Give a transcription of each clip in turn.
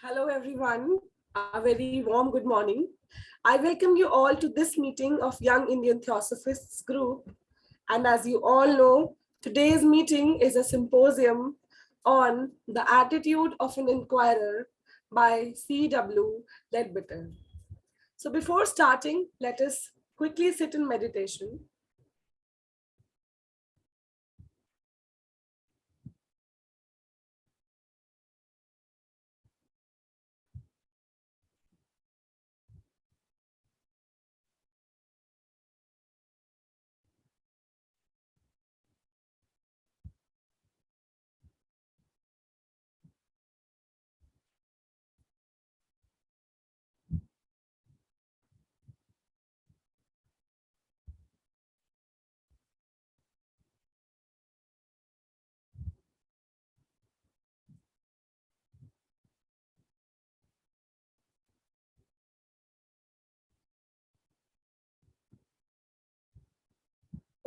Hello, everyone. A very warm good morning. I welcome you all to this meeting of Young Indian Theosophists group. And as you all know, today's meeting is a symposium on the attitude of an inquirer by C.W. Ledbetter. So before starting, let us quickly sit in meditation.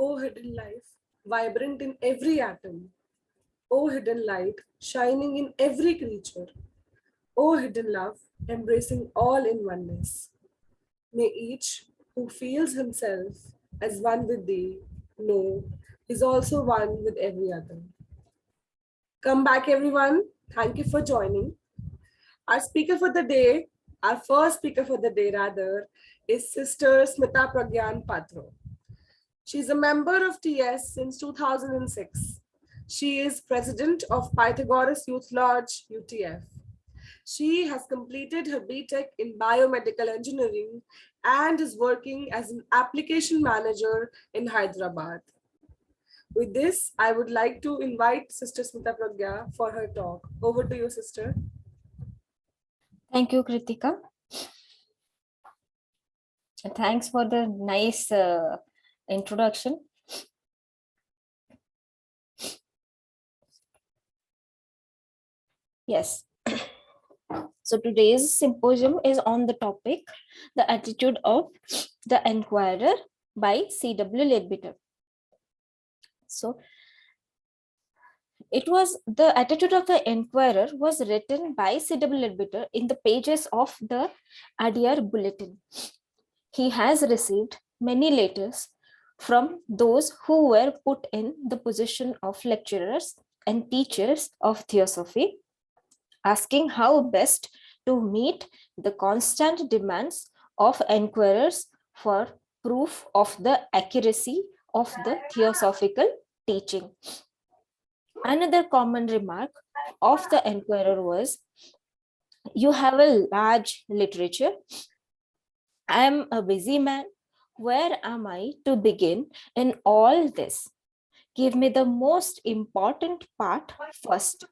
O hidden life, vibrant in every atom. O hidden light, shining in every creature. O hidden love, embracing all in oneness. May each who feels himself as one with thee know is also one with every other. Come back, everyone. Thank you for joining. Our speaker for the day, our first speaker for the day, rather, is Sister Smitapragyan Patro. She's a member of TS since 2006. She is president of Pythagoras Youth Lodge, UTF. She has completed her BTech in biomedical engineering and is working as an application manager in Hyderabad. With this, I would like to invite Sister Smita Pragya for her talk. Over to you, sister. Thank you, Kritika. Thanks for the nice introduction. Yes. So today's symposium is on the topic, The Attitude of the Enquirer by C.W. Ledbetter. So the Attitude of the Enquirer was written by C.W. Ledbetter in the pages of the Adyar Bulletin. He has received many letters from those who were put in the position of lecturers and teachers of theosophy, asking how best to meet the constant demands of enquirers for proof of the accuracy of the theosophical teaching. Another common remark of the enquirer was, "You have a large literature. I am a busy man. Where am I to begin in all this? Give me the most important part first."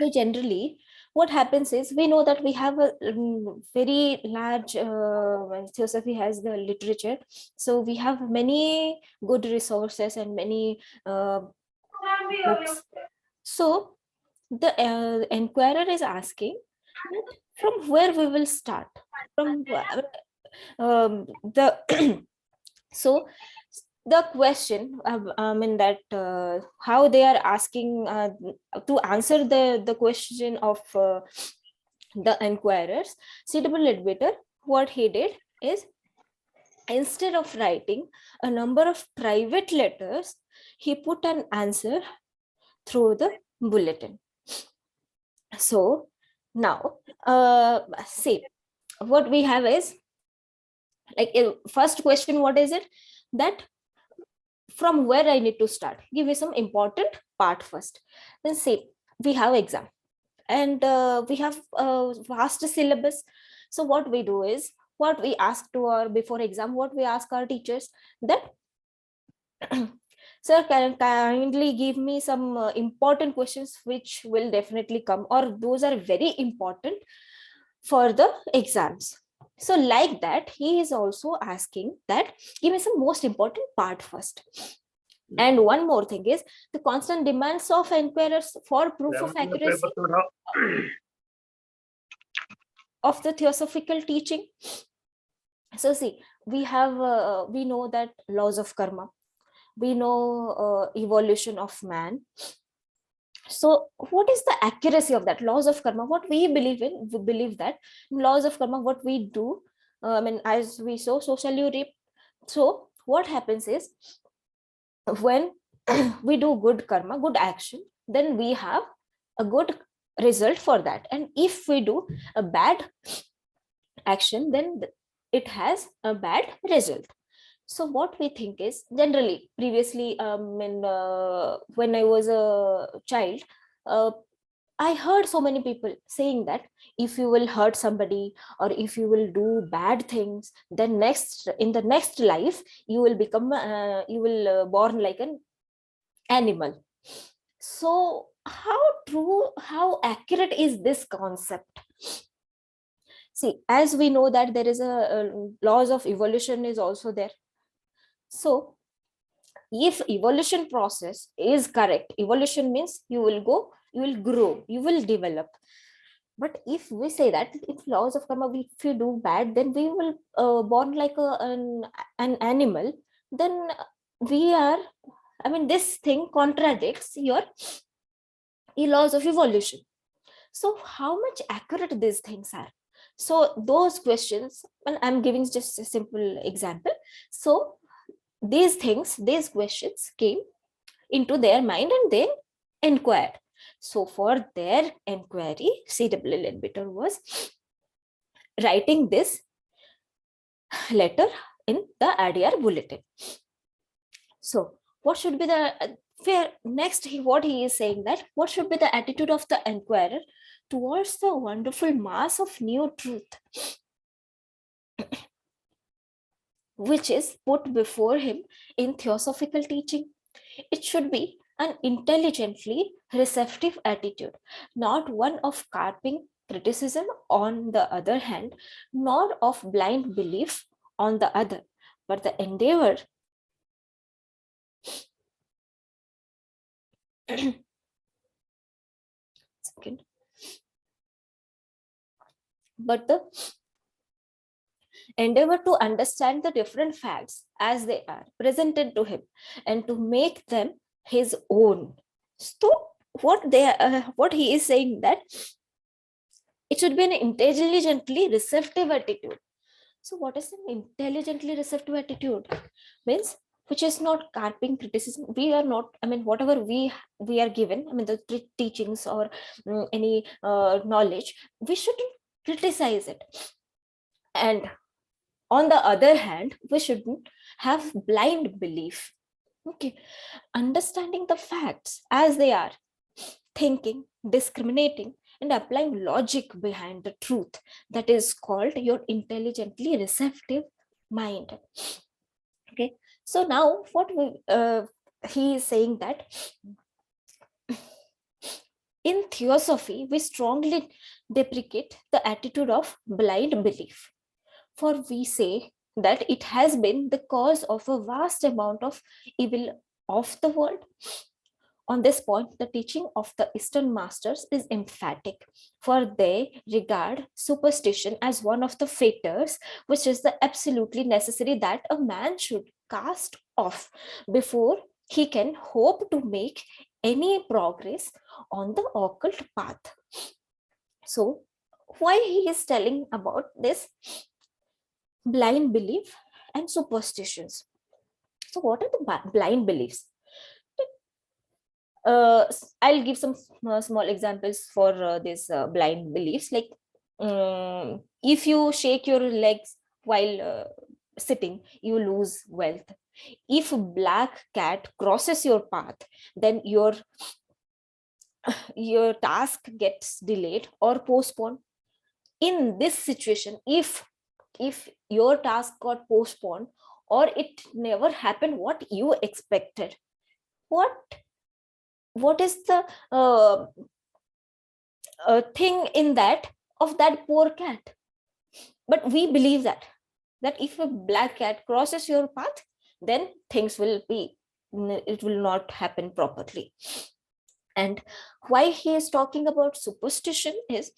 So generally, what happens is, we know that we have a very large theosophy has the literature, so we have many good resources and many books. So the enquirer is asking that from where we will start, from the so the question that how they are asking to answer the question of the enquirers, C.W. Ledbetter, what he did is, instead of writing a number of private letters, he put an answer through the bulletin. So now see, what we have is, like, first question, what is it? That from where I need to start? Give me some important part first. Then say we have exam, and we have a vast syllabus. So what we do is, what we ask to our before exam, what we ask our teachers, that sir, can kindly give me some important questions which will definitely come, or those are very important for the exams. So like that, he is also asking that, give me some most important part first. And one more thing is, the constant demands of enquirers for proof of accuracy of the theosophical teaching. So see, we know that laws of karma, we know evolution of man. So what is the accuracy of that laws of karma? What we believe in, we believe that laws of karma, what we do, as we sow, so shall you reap. So what happens is, when we do good karma, good action, then we have a good result for that. And if we do a bad action, then it has a bad result. So what we think is, generally previously, when I was a child, uh, I heard so many people saying that if you will hurt somebody, or if you will do bad things, then in the next life you will become you will born like an animal. So how true, how accurate is this concept? See, as we know that there is a laws of evolution is also there. So if evolution process is correct, evolution means you will go, you will grow, you will develop. But if we say that if laws of karma, if you do bad, then we will born like an animal, then we are, I mean, this thing contradicts your laws of evolution. So how much accurate these things are? So those questions, and I'm giving just a simple example. So these things, these questions came into their mind, and they inquired. So for their inquiry, CWL editor was writing this letter in the ADR bulletin. So what should be the fair next, what he is saying, that what should be the attitude of the inquirer towards the wonderful mass of new truth which is put before him in theosophical teaching? It should be an intelligently receptive attitude, not one of carping criticism on the other hand, nor of blind belief on the other, but the endeavor second, but the endeavor to understand the different facts as they are presented to him and to make them his own. So what he is saying, that it should be an intelligently receptive attitude. So what is an intelligently receptive attitude? Means which is not carping criticism. We are not, I mean, whatever we are given, I mean, the teachings or any knowledge, we shouldn't criticize it. And on the other hand, we shouldn't have blind belief. Okay, understanding the facts as they are, thinking, discriminating, and applying logic behind the truth, that is called your intelligently receptive mind. Okay, so now he is saying that in theosophy we strongly deprecate the attitude of blind belief, for we say that it has been the cause of a vast amount of evil of the world. On this point, the teaching of the Eastern masters is emphatic, for they regard superstition as one of the fetters which is the absolutely necessary that a man should cast off before he can hope to make any progress on the occult path. So, why he is telling about this blind belief and superstitions? So, what are the blind beliefs? I'll give some small examples for these blind beliefs. Like, if you shake your legs while sitting, you lose wealth. If a black cat crosses your path, then your task gets delayed or postponed. In this situation, if your task got postponed, or it never happened what you expected, what what is the thing in that of that poor cat? But we believe that if a black cat crosses your path, then things will be, it will not happen properly. And why he is talking about superstition is,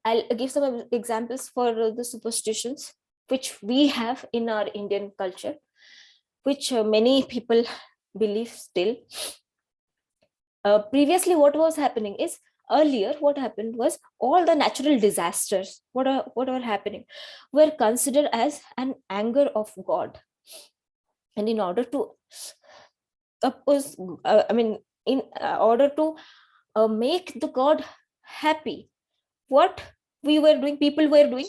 I'll give some examples for the superstitions which we have in our Indian culture, which many people believe still. Previously what was happening is, earlier what happened was all the natural disasters what were happening were considered as an anger of God. And in order to oppose, I mean, in order to make the God happy, what we were doing, people were doing,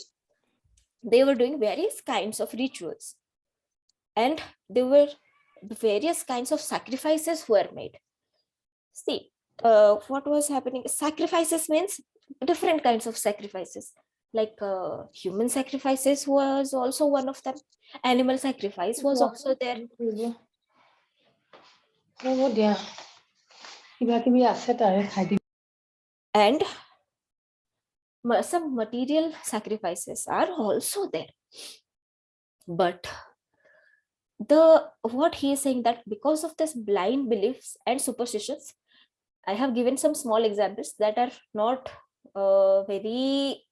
they were doing various kinds of rituals, and there were various kinds of sacrifices were made. See, what was happening, sacrifices means different kinds of sacrifices, like human sacrifices was also one of them, animal sacrifice was also there, and some material sacrifices are also there. But the what he is saying, that because of this blind beliefs and superstitions, I have given some small examples that are not very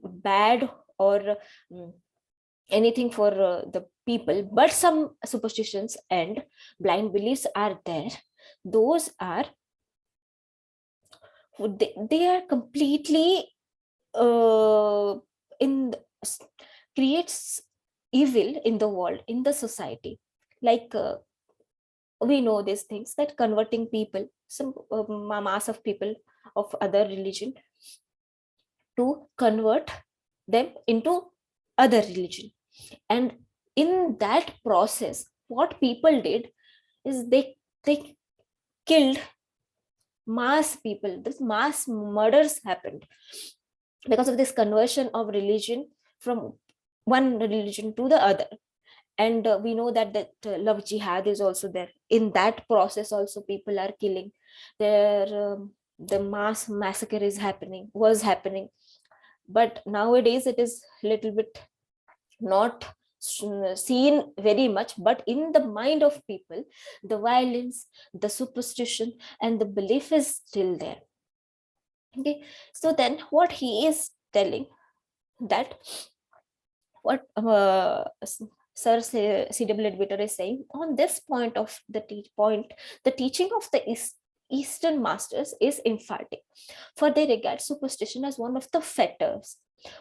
bad or mm, anything for the people, but some superstitions and blind beliefs are there. Those are, they are completely uh, in creates evil in the world, in the society. Like we know these things, that converting people, some mass of people of other religion, to convert them into other religion. And in that process what people did is they killed mass people, this mass murders happened because of this conversion of religion from one religion to the other. And we know that love jihad is also there. In that process also people are killing, there the mass massacre is happening, was happening. But nowadays it is little bit not seen very much, but in the mind of people the violence, the superstition and the belief is still there. Okay, so then what he is telling, that what Sir C.W. Edwater is saying on this point of the the teaching of the Eastern masters is emphatic, for they regard superstition as one of the fetters,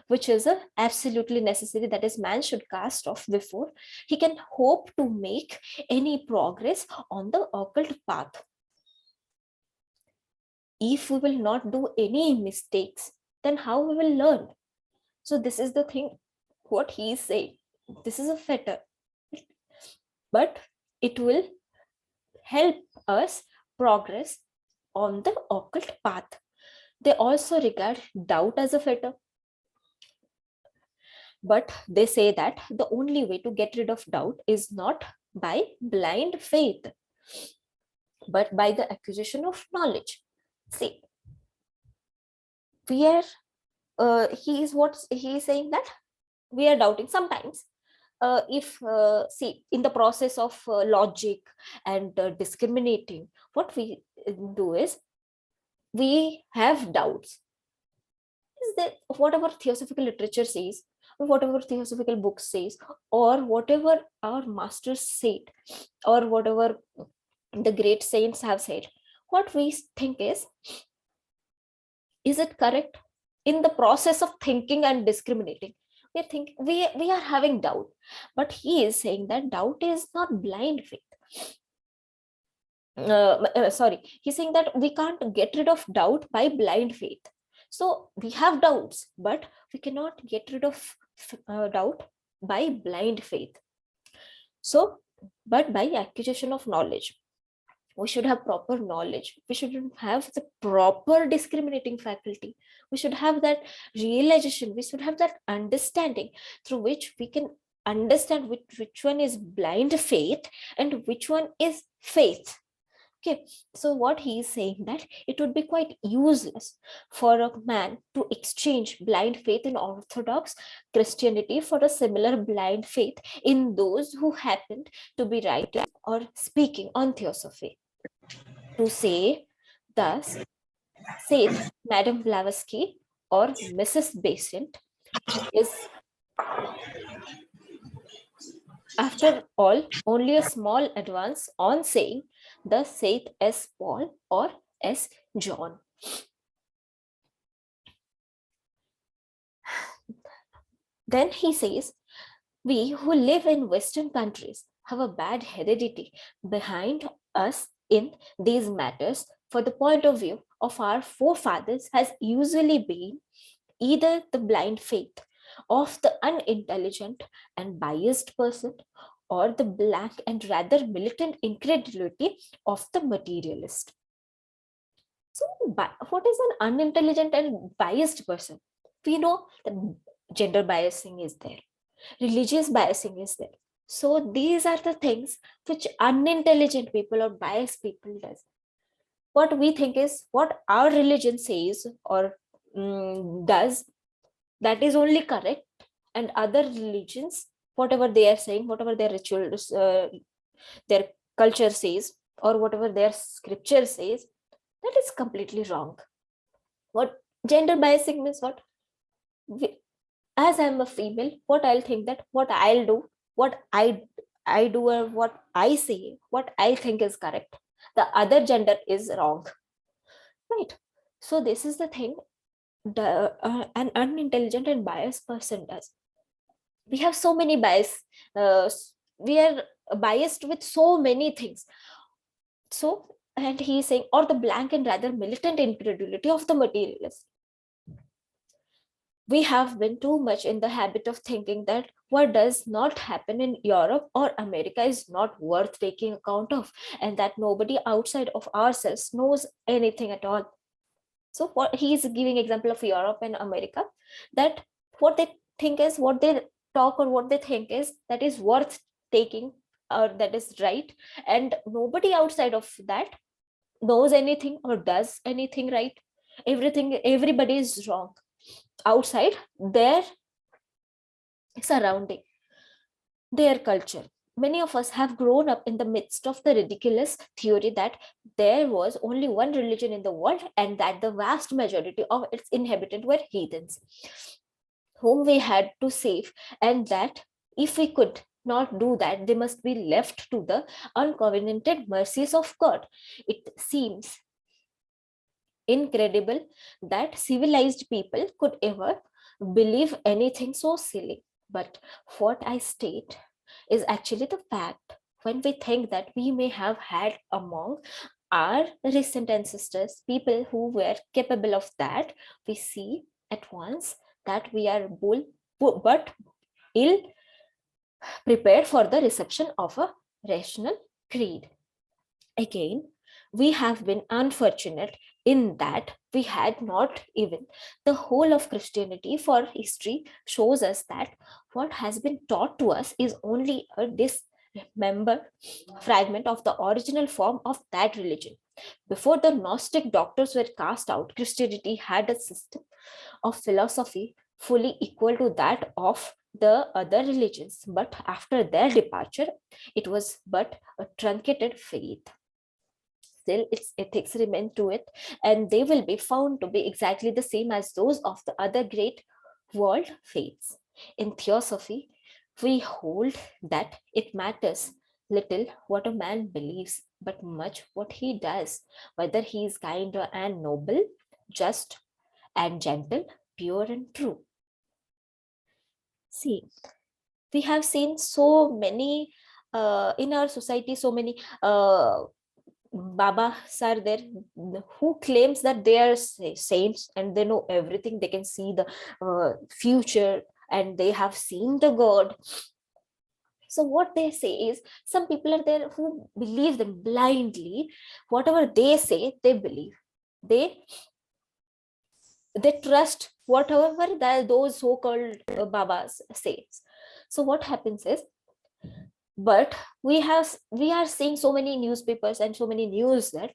which is a absolutely necessary, that is, man should cast off before he can hope to make any progress on the occult path. If we will not do any mistakes, then how we will learn? So this is the thing what he is saying. This is a fetter, but it will help us progress on the occult path. They also regard doubt as a fetter, but they say that the only way to get rid of doubt is not by blind faith, but by the acquisition of knowledge. See, we are, he is what he is saying, that we are doubting sometimes. If see, in the process of logic and discriminating, what we do is we have doubts, is that whatever theosophical literature says, or whatever theosophical book says, or whatever our masters said, or whatever the great saints have said, what we think is it correct? In the process of thinking and discriminating, we think we are having doubt. But he is saying that doubt is not blind faith. Sorry, he's saying that we can't get rid of doubt by blind faith. So we have doubts, but we cannot get rid of doubt by blind faith. So, but by acquisition of knowledge, we should have proper knowledge, we should have the proper discriminating faculty, we should have that realization, we should have that understanding through which we can understand which one is blind faith and which one is faith. Okay, so what he is saying, that it would be quite useless for a man to exchange blind faith in Orthodox Christianity for a similar blind faith in those who happened to be writing or speaking on theosophy. To say, thus, saith Madame Blavatsky or Mrs. Besant, is, after all, only a small advance on saying thus saith S. Paul or S. John. Then he says, we who live in Western countries have a bad heredity behind us in these matters, for the point of view of our forefathers has usually been either the blind faith of the unintelligent and biased person or the blank and rather militant incredulity of the materialist. So, what is an unintelligent and biased person? We know that gender biasing is there, religious biasing is there. So these are the things which unintelligent people or biased people does. What we think is what our religion says or does, that is only correct, and other religions, whatever they are saying, whatever their rituals, their culture says, or whatever their scripture says, that is completely wrong. What gender biasing means, what as I'm a female, what I'll think that what I'll do, what I do, or what I say, what I think is correct, the other gender is wrong, right? So this is the thing an unintelligent and biased person does. We have so many bias. uh, we are biased with so many things. So, and he is saying, or the blank and rather militant incredulity of the materialist. We have been too much in the habit of thinking that what does not happen in Europe or America is not worth taking account of, and that nobody outside of ourselves knows anything at all. So what he is giving example of Europe and America, that what they think is, what they talk or what they think is, that is worth taking, or that is right, and nobody outside of that knows anything or does anything right. Everybody is wrong outside their surrounding, their culture. Many of us have grown up in the midst of the ridiculous theory that there was only one religion in the world and that the vast majority of its inhabitants were heathens whom we had to save, and that if we could not do that, they must be left to the uncovenanted mercies of God. It seems incredible that civilized people could ever believe anything so silly. But what I state is actually the fact. When we think that we may have had among our recent ancestors people who were capable of that, we see at once that we are but ill prepared for the reception of a rational creed. Again, we have been unfortunate in that we had not even the whole of Christianity, for history shows us that what has been taught to us is only a dismembered fragment of the original form of that religion. Before the Gnostic doctors were cast out, Christianity had a system of philosophy fully equal to that of the other religions, but after their departure, it was but a truncated faith. Still, its ethics remain to it, and they will be found to be exactly the same as those of the other great world faiths. In theosophy, we hold that it matters little what a man believes, but much what he does, whether he is kind and noble, just and gentle, pure and true. See, we have seen so many in our society, so many babas are there who claims that they are saints and they know everything, they can see the future and they have seen the God. So what they say is, some people are there who believe them blindly. Whatever they say, they believe. They trust whatever that those so-called babas says. So what happens is, but we are seeing so many newspapers and so many news that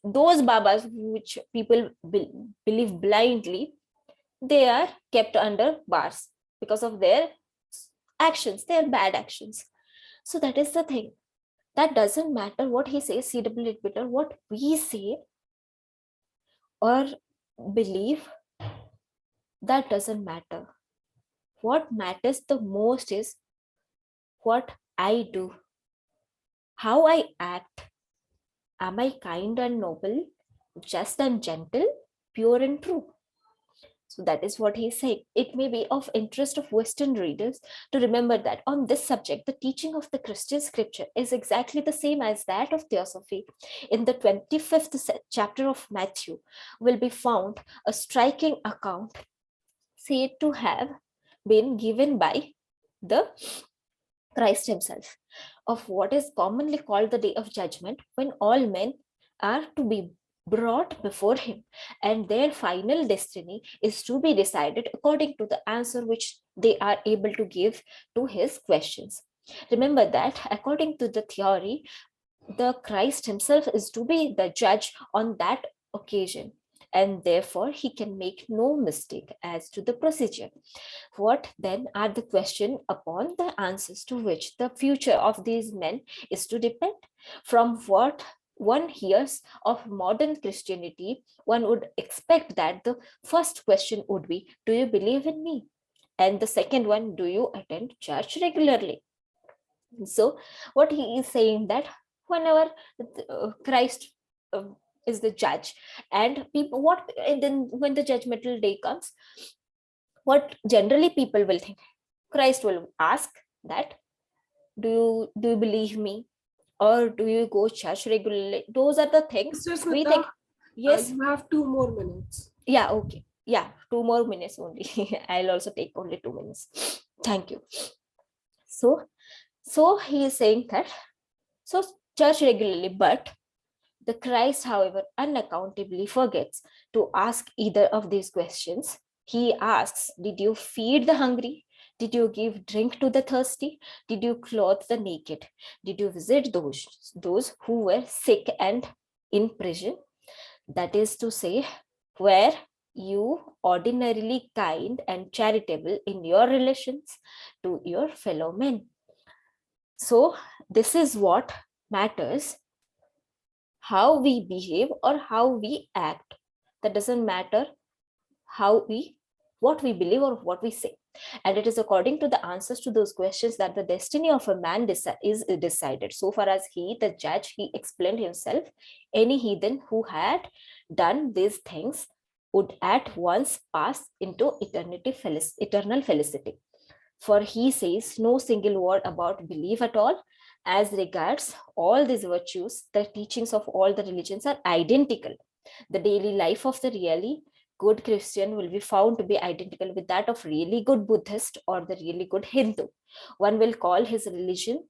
those babas which people believe blindly, they are kept under bars because of their actions, their bad actions. So that is the thing. That doesn't matter what he says, CW Bitter, what we say or believe, that doesn't matter. What matters the most is what I do, how I act, Am I kind and noble, just and gentle, pure and true? So that is what he's saying. It may be of interest of Western readers to remember that on this subject, the teaching of the Christian scripture is exactly the same as that of theosophy. In the 25th chapter of Matthew will be found a striking account said to have been given by the Christ himself of what is commonly called the day of judgment, when all men are to be brought before him and their final destiny is to be decided according to the answer which they are able to give to his questions. Remember that according to the theory, the Christ himself is to be the judge on that occasion, and therefore he can make no mistake as to the procedure. What then are the question upon the answers to which the future of these men is to depend? From what one hears of modern Christianity, one would expect that the first question would be, do you believe in me? And the second one, do you attend church regularly? So what he is saying that whenever Christ uh, is the judge, and people, what, and then when the judgmental day comes, what generally people will think, Christ will ask that, do you believe me, or do you go church regularly? Those are the things Sister we Smita, think. Yes. you have 2 more minutes. Yeah, okay, yeah, 2 more minutes only. I'll also take only 2 minutes. Thank you. So he is saying that, so church regularly, but the Christ, however, unaccountably forgets to ask either of these questions. He asks, did you feed the hungry? Did you give drink to the thirsty? Did you clothe the naked? Did you visit those who were sick and in prison? That is to say, were you ordinarily kind and charitable in your relations to your fellow men? So, this is what matters, how we behave or how we act. That doesn't matter how we, what we believe or what we say. And it is according to the answers to those questions that the destiny of a man is decided. So far as he, the judge, he explained himself, any heathen who had done these things would at once pass into eternal felicity. For he says no single word about belief at all. As regards all these virtues, the teachings of all the religions are identical. The daily life of the really good Christian will be found to be identical with that of really good Buddhist or the really good Hindu. One will call his religion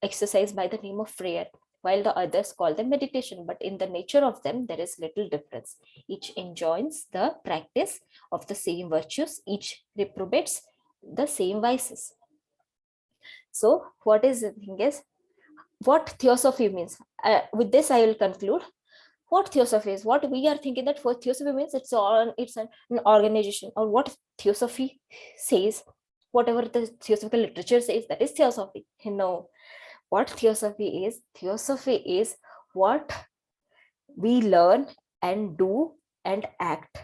exercise by the name of prayer, while the others call them meditation. But in the nature of them, there is little difference. Each enjoins the practice of the same virtues, each reprobates the same vices. So, what is the thing is, what theosophy means? With this, I will conclude. What theosophy is, what we are thinking that for theosophy means it's an organization, or what theosophy says, whatever the theosophical literature says, that is theosophy. No, what theosophy is what we learn and do and act.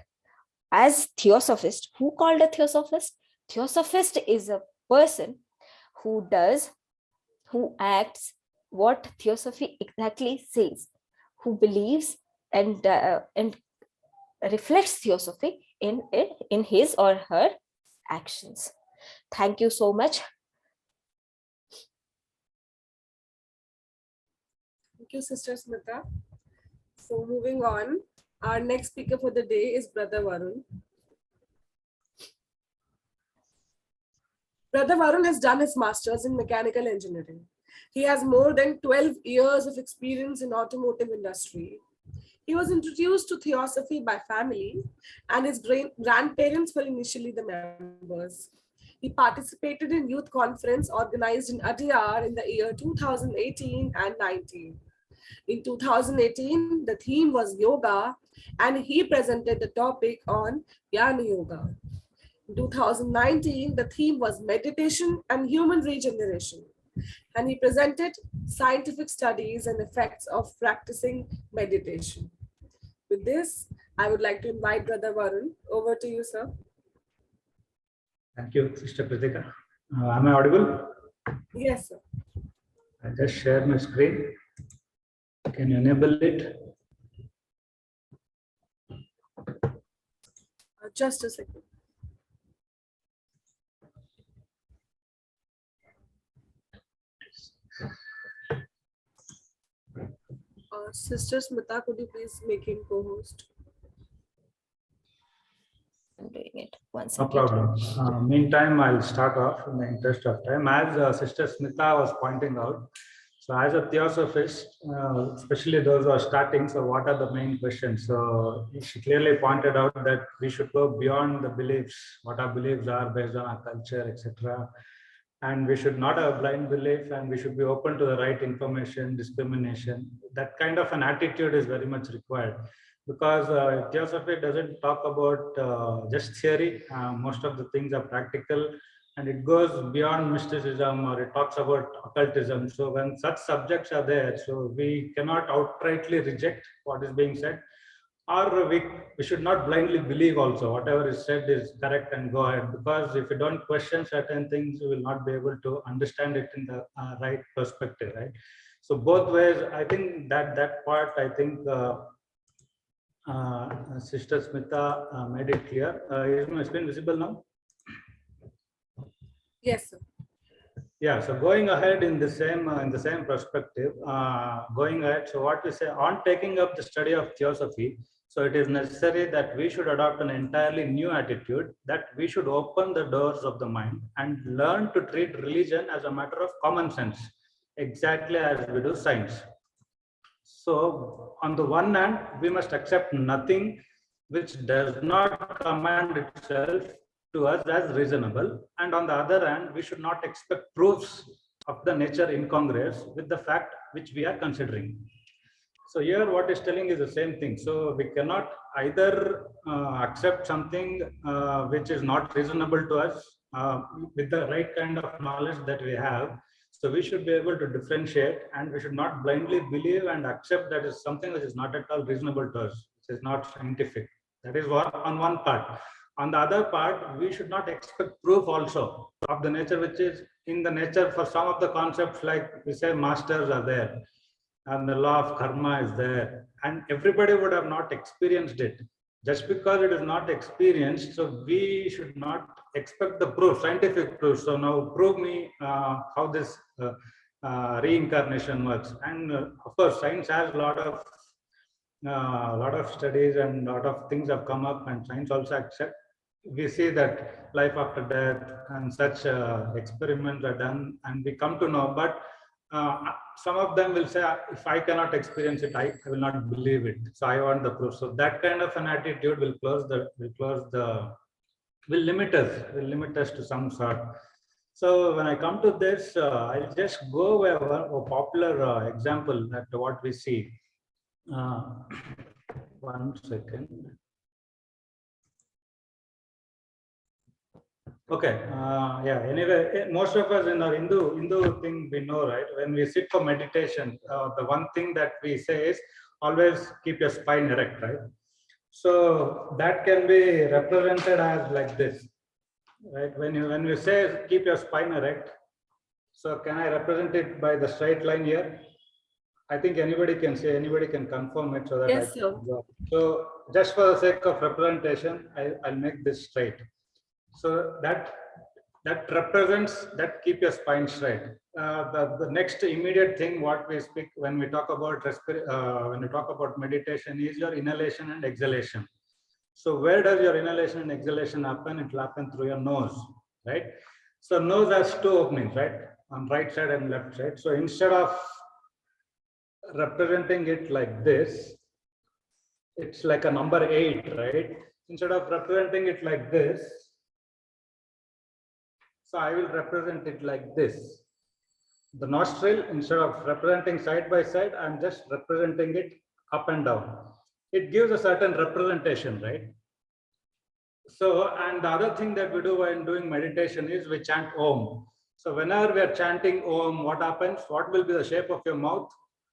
As theosophist, who called a theosophist? Theosophist is a person who does, who acts what theosophy exactly says, who believes and reflects theosophy in his or her actions. Thank you so much. Thank you, Sister Smita. So moving on, our next speaker for the day is Brother Varun. Brother Varun has done his master's in mechanical engineering. He has more than 12 years of experience in automotive industry. He was introduced to theosophy by family, and his grandparents were initially the members. He participated in youth conference organized in Adyar in the year 2018 and 19. In 2018, the theme was yoga, and he presented the topic on Jnana Yoga. In 2019, the theme was meditation and human regeneration, and he presented scientific studies and effects of practicing meditation. With this, I would like to invite Brother Varun. Over to you, sir. Thank you, Sister Kritika. Am I audible? Yes, sir. I just share my screen. Can you enable it? Just a second. Sister Smita, could you please make him co-host? I'm doing it. One No second. problem. Meantime, I'll start off in the interest of time. As Sister Smita was pointing out, so as a theosophist, especially those who are starting, so what are the main questions? So she clearly pointed out that we should go beyond the beliefs, what our beliefs are based on our culture, etc. And we should not have blind belief, and we should be open to the right information, discrimination. That kind of an attitude is very much required, because theosophy doesn't talk about just theory. Most of the things are practical, and it goes beyond mysticism, or it talks about occultism. So when such subjects are there, so we cannot outrightly reject what is being said, or we should not blindly believe also whatever is said is correct and go ahead, because if you don't question certain things, you will not be able to understand it in the right perspective, right? So both ways, I think that part, I think Sister Smita made it clear. Is my screen visible now? Yes, sir. Yeah, so going ahead in the same perspective, going ahead, so what we say on taking up the study of theosophy, so it is necessary that we should adopt an entirely new attitude, that we should open the doors of the mind and learn to treat religion as a matter of common sense, exactly as we do science. So on the one hand, we must accept nothing which does not command itself to us as reasonable. And on the other hand, we should not expect proofs of the nature incongruous with the fact which we are considering. So here what is telling is the same thing. So we cannot either accept something which is not reasonable to us with the right kind of knowledge that we have. So we should be able to differentiate, and we should not blindly believe and accept that is something which is not at all reasonable to us, which is not scientific. That is what on one part. On the other part, we should not expect proof also of the nature which is in the nature. For some of the concepts, like we say, masters are there, and the law of karma is there, and everybody would have not experienced it. Just because it is not experienced, so we should not expect the proof, scientific proof. So now prove me how this reincarnation works. And of course, science has a lot of studies, and a lot of things have come up, and science also accept. We see that life after death and such experiments are done, and we come to know. But some of them will say, if I cannot experience it, I will not believe it. So I want the proof. So that kind of an attitude will limit us to some sort. So when I come to this, I'll just go over a popular example that what we see. One second. Okay. Yeah. Anyway, most of us in our Hindu thing, we know, right? When we sit for meditation, the one thing that we say is always keep your spine erect, right? So that can be represented as like this, right? When we say keep your spine erect, so can I represent it by the straight line here? I think anybody can confirm it, so that Yes, sir. So just for the sake of representation, I'll make this straight. So that represents that keep your spine straight. The next immediate thing what we speak when we talk about meditation is your inhalation and exhalation. So where does your inhalation and exhalation happen? It will happen through your nose, right? So nose has two openings, right? On right side and left side. So instead of representing it like this, it's like a number 8, right? Instead of representing it like this, so I will represent it like this. The nostril, instead of representing side by side, I'm just representing it up and down. It gives a certain representation, right? So, and the other thing that we do when doing meditation is we chant Om. So whenever we are chanting Om, what happens? What will be the shape of your mouth?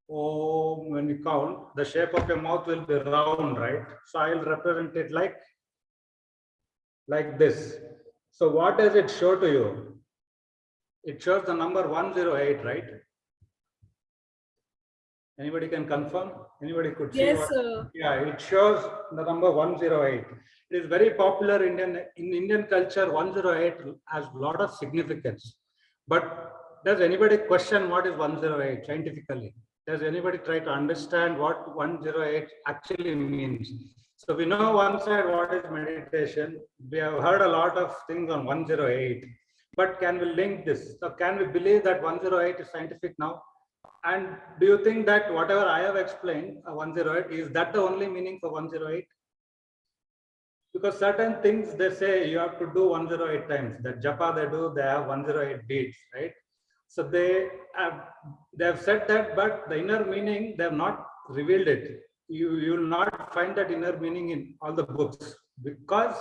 Om, when you count, the shape of your mouth will be round, right? So I will represent it like this. So what does it show to you? It shows the number 108, right? Anybody can confirm? Anybody could see Yes, what? sir. Yeah, it shows the number 108. It is very popular in Indian culture. 108 has a lot of significance. But does anybody question what is 108 scientifically? Does anybody try to understand what 108 actually means? So we know one side what is meditation. We have heard a lot of things on 108. But can we link this? So can we believe that 108 is scientific now? And do you think that whatever I have explained, 108, is that the only meaning for 108? Because certain things they say you have to do 108 times. That japa they do, they have 108 beats, right? So they have said that, but the inner meaning they have not revealed it. You will not find that inner meaning in all the books because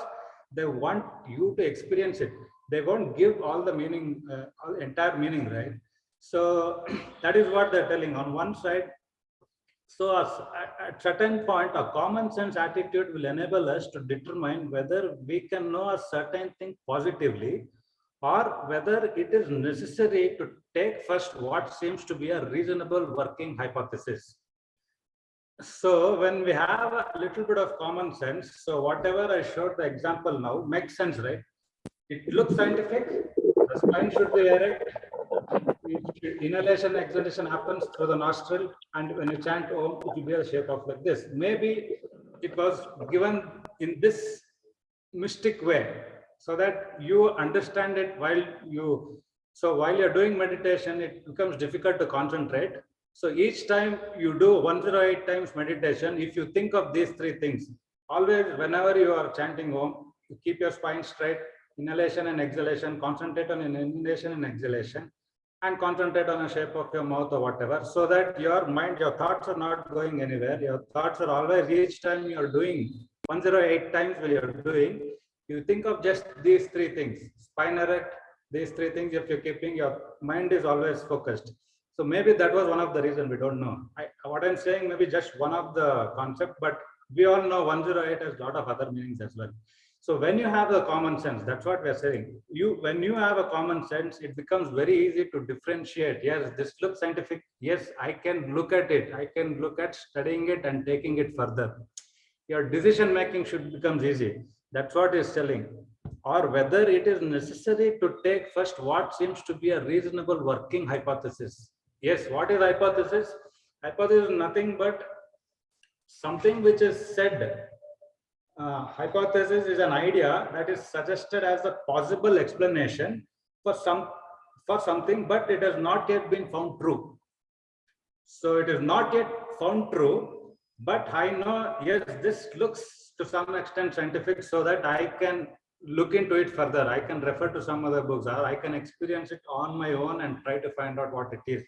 they want you to experience it. They won't give all the meaning, all entire meaning, right? So that is what they're telling. On one side, so at certain point, a common sense attitude will enable us to determine whether we can know a certain thing positively or whether it is necessary to take first what seems to be a reasonable working hypothesis. So when we have a little bit of common sense, so whatever I showed the example now makes sense, right? It looks scientific, the spine should be erect, inhalation exhalation happens through the nostril, and when you chant om it will be a shape of like this. Maybe it was given in this mystic way so that you understand it while you're doing meditation it becomes difficult to concentrate. So each time you do 108 times meditation, if you think of these three things always, whenever you are chanting om, you keep your spine straight, inhalation and exhalation, concentrate on inhalation and exhalation, and concentrate on the shape of your mouth or whatever, so that your mind, your thoughts are not going anywhere. Your thoughts are always, each time you're doing 108 times while you're doing, you think of just these three things, spine erect, these three things. If you're keeping, your mind is always focused. So maybe that was one of the reasons, we don't know. What I'm saying maybe just one of the concept, but we all know 108 has a lot of other meanings as well. So when you have a common sense, that's what we're saying. When you have a common sense, it becomes very easy to differentiate. Yes, this looks scientific. Yes, I can look at it. I can look at studying it and taking it further. Your decision making should becomes easy. That's what is telling. Or whether it is necessary to take first what seems to be a reasonable working hypothesis. Yes, what is hypothesis? Hypothesis is nothing but something which is said. Hypothesis is an idea that is suggested as a possible explanation for something, but it has not yet been found true. So it is not yet found true, but I know, yes, this looks to some extent scientific, so that I can look into it further. I can refer to some other books, or I can experience it on my own and try to find out what it is.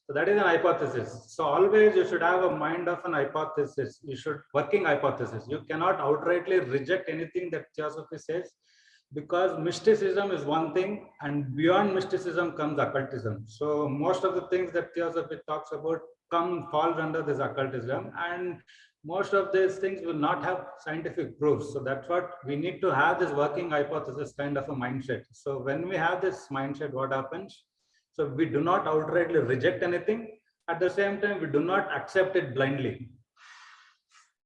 So that is an hypothesis. So always you should have a mind of an hypothesis. You should working hypothesis. You cannot outrightly reject anything that theosophy says, because mysticism is one thing, and beyond mysticism comes occultism. So most of the things that theosophy talks about falls under this occultism, and most of these things will not have scientific proofs. So that's what we need to have, this working hypothesis kind of a mindset. So when we have this mindset, what happens? So we do not outrightly reject anything. At the same time, we do not accept it blindly.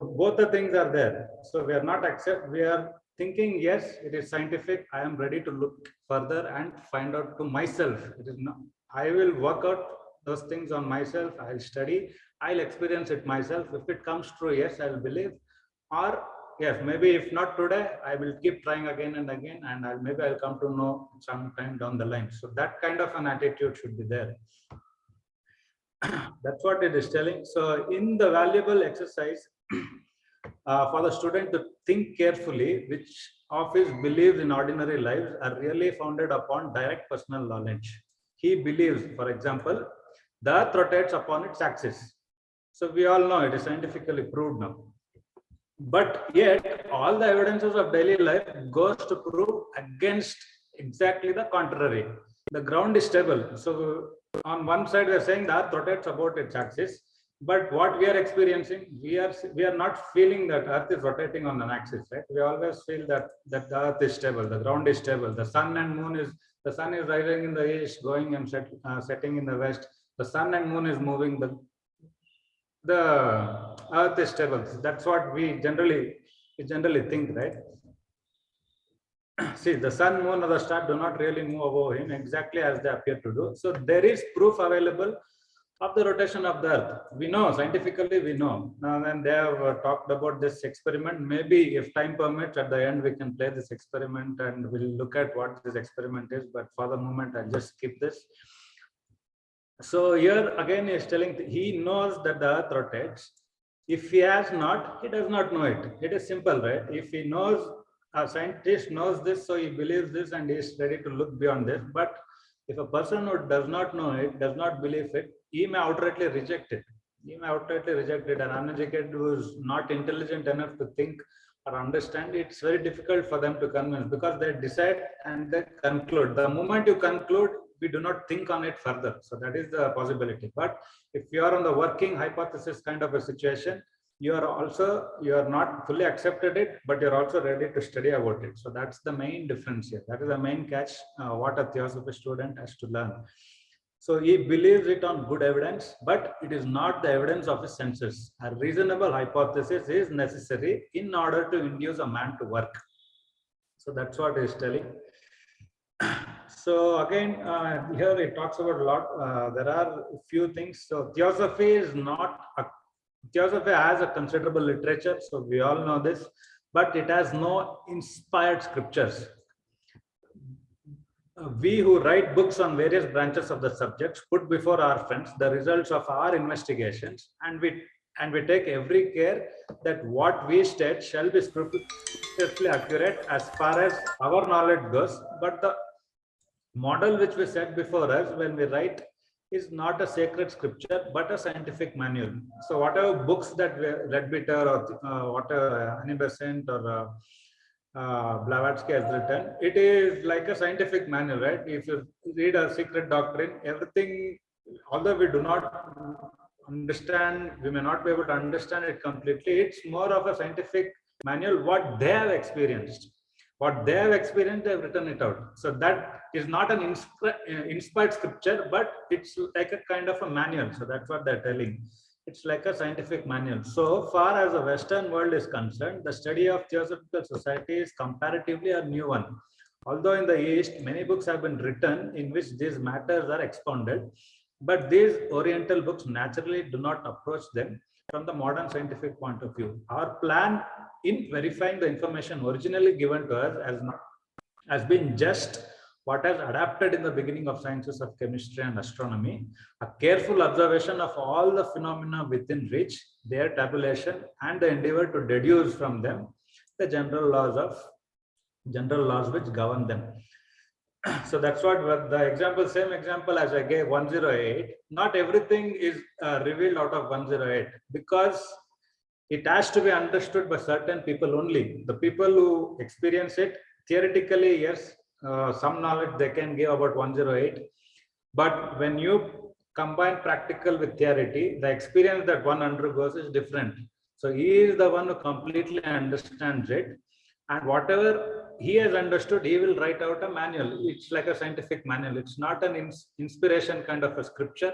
Both the things are there. So we are thinking, yes, it is scientific. I am ready to look further and find out to myself. It is not, I will work out those things on myself. I'll study, I'll experience it myself. If it comes true, yes, I'll believe. Or yes, maybe if not today, I will keep trying again and again, and maybe I'll come to know sometime down the line. So that kind of an attitude should be there. That's what it is telling. So in the valuable exercise, for the student to think carefully which of his beliefs in ordinary lives are really founded upon direct personal knowledge. He believes, for example, the earth rotates upon its axis. So we all know it is scientifically proved now. But yet all the evidences of daily life goes to prove against exactly the contrary. The ground is stable. So on one side we are saying the earth rotates about its axis, but what we are experiencing, we are not feeling that earth is rotating on an axis, right? We always feel that the earth is stable, the ground is stable, the sun is rising in the east, going and setting in the west, the sun and moon is moving, the earth is stable. That's what we generally think, right? See, the sun, moon, or the star do not really move above him exactly as they appear to do. So there is proof available of the rotation of the earth. We know, scientifically we know. Now when they have talked about this experiment, maybe if time permits, at the end we can play this experiment and we'll look at what this experiment is. But for the moment, I'll just skip this. So here again he is telling, he knows that the earth rotates. If he has not, he does not know it. It is simple, right? If he knows, a scientist knows this, so he believes this and he is ready to look beyond this. But if a person who does not know it, does not believe it, he may outrightly reject it. He may outrightly reject it. An uneducated who is not intelligent enough to think or understand, it's very difficult for them to convince, because they decide and they conclude. The moment you conclude, we do not think on it further. So that is the possibility. But if you are on the working hypothesis kind of a situation, you are not fully accepted it, but you're also ready to study about it. So that's the main difference here. That is the main catch, what a theosophy student has to learn. So he believes it on good evidence, but it is not the evidence of his senses. A reasonable hypothesis is necessary in order to induce a man to work. So that's what he is telling. So again, here it talks about a lot. There are a few things. So theosophy is not a, theosophy has a considerable literature. So we all know this, but it has no inspired scriptures. We who write books on various branches of the subjects put before our friends the results of our investigations, and we take every care that what we state shall be scrupulously accurate as far as our knowledge goes. But the model which we set before us when we write is not a sacred scripture but a scientific manual. So whatever books that Leadbeater or whatever Annie Besant or Blavatsky has written, it is like a scientific manual, right? If you read a secret doctrine, everything, although we do not understand, we may not be able to understand it completely, it's more of a scientific manual, what they have experienced. What they have experienced, they have written it out. So that is not an inspired scripture, but it's like a kind of a manual. So that's what they're telling. It's like a scientific manual. So far as the Western world is concerned, the study of Theosophical Society is comparatively a new one. Although in the East, many books have been written in which these matters are expounded, but these Oriental books naturally do not approach them from the modern scientific point of view. Our plan in verifying the information originally given to us has been just what has adapted in the beginning of sciences of chemistry and astronomy, a careful observation of all the phenomena within reach, their tabulation, and the endeavor to deduce from them the general laws which govern them. So that's what the example, same example as I gave, 108. Not everything is revealed out of 108, because it has to be understood by certain people only. The people who experience it, theoretically, yes, some knowledge they can give about 108. But when you combine practical with theory, the experience that one undergoes is different. So he is the one who completely understands it. And whatever he has understood, he will write out a manual. It's like a scientific manual. It's not an inspiration kind of a scripture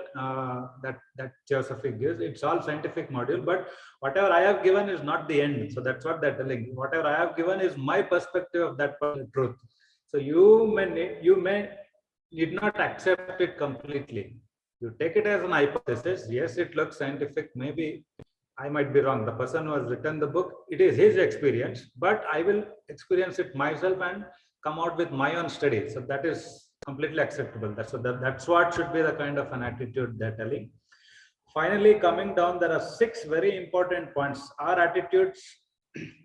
that Theosophy gives. It's all scientific module. But whatever I have given is not the end. So that's what they're telling. Whatever I have given is my perspective of that truth. So you may need not accept it completely. You take it as an hypothesis. Yes, it looks scientific. Maybe I might be wrong. The person who has written the book, it is his experience, but I will experience it myself and come out with my own study. So that is completely acceptable. That's what should be the kind of an attitude they're telling. Finally, coming down, there are 6 very important points. Our attitudes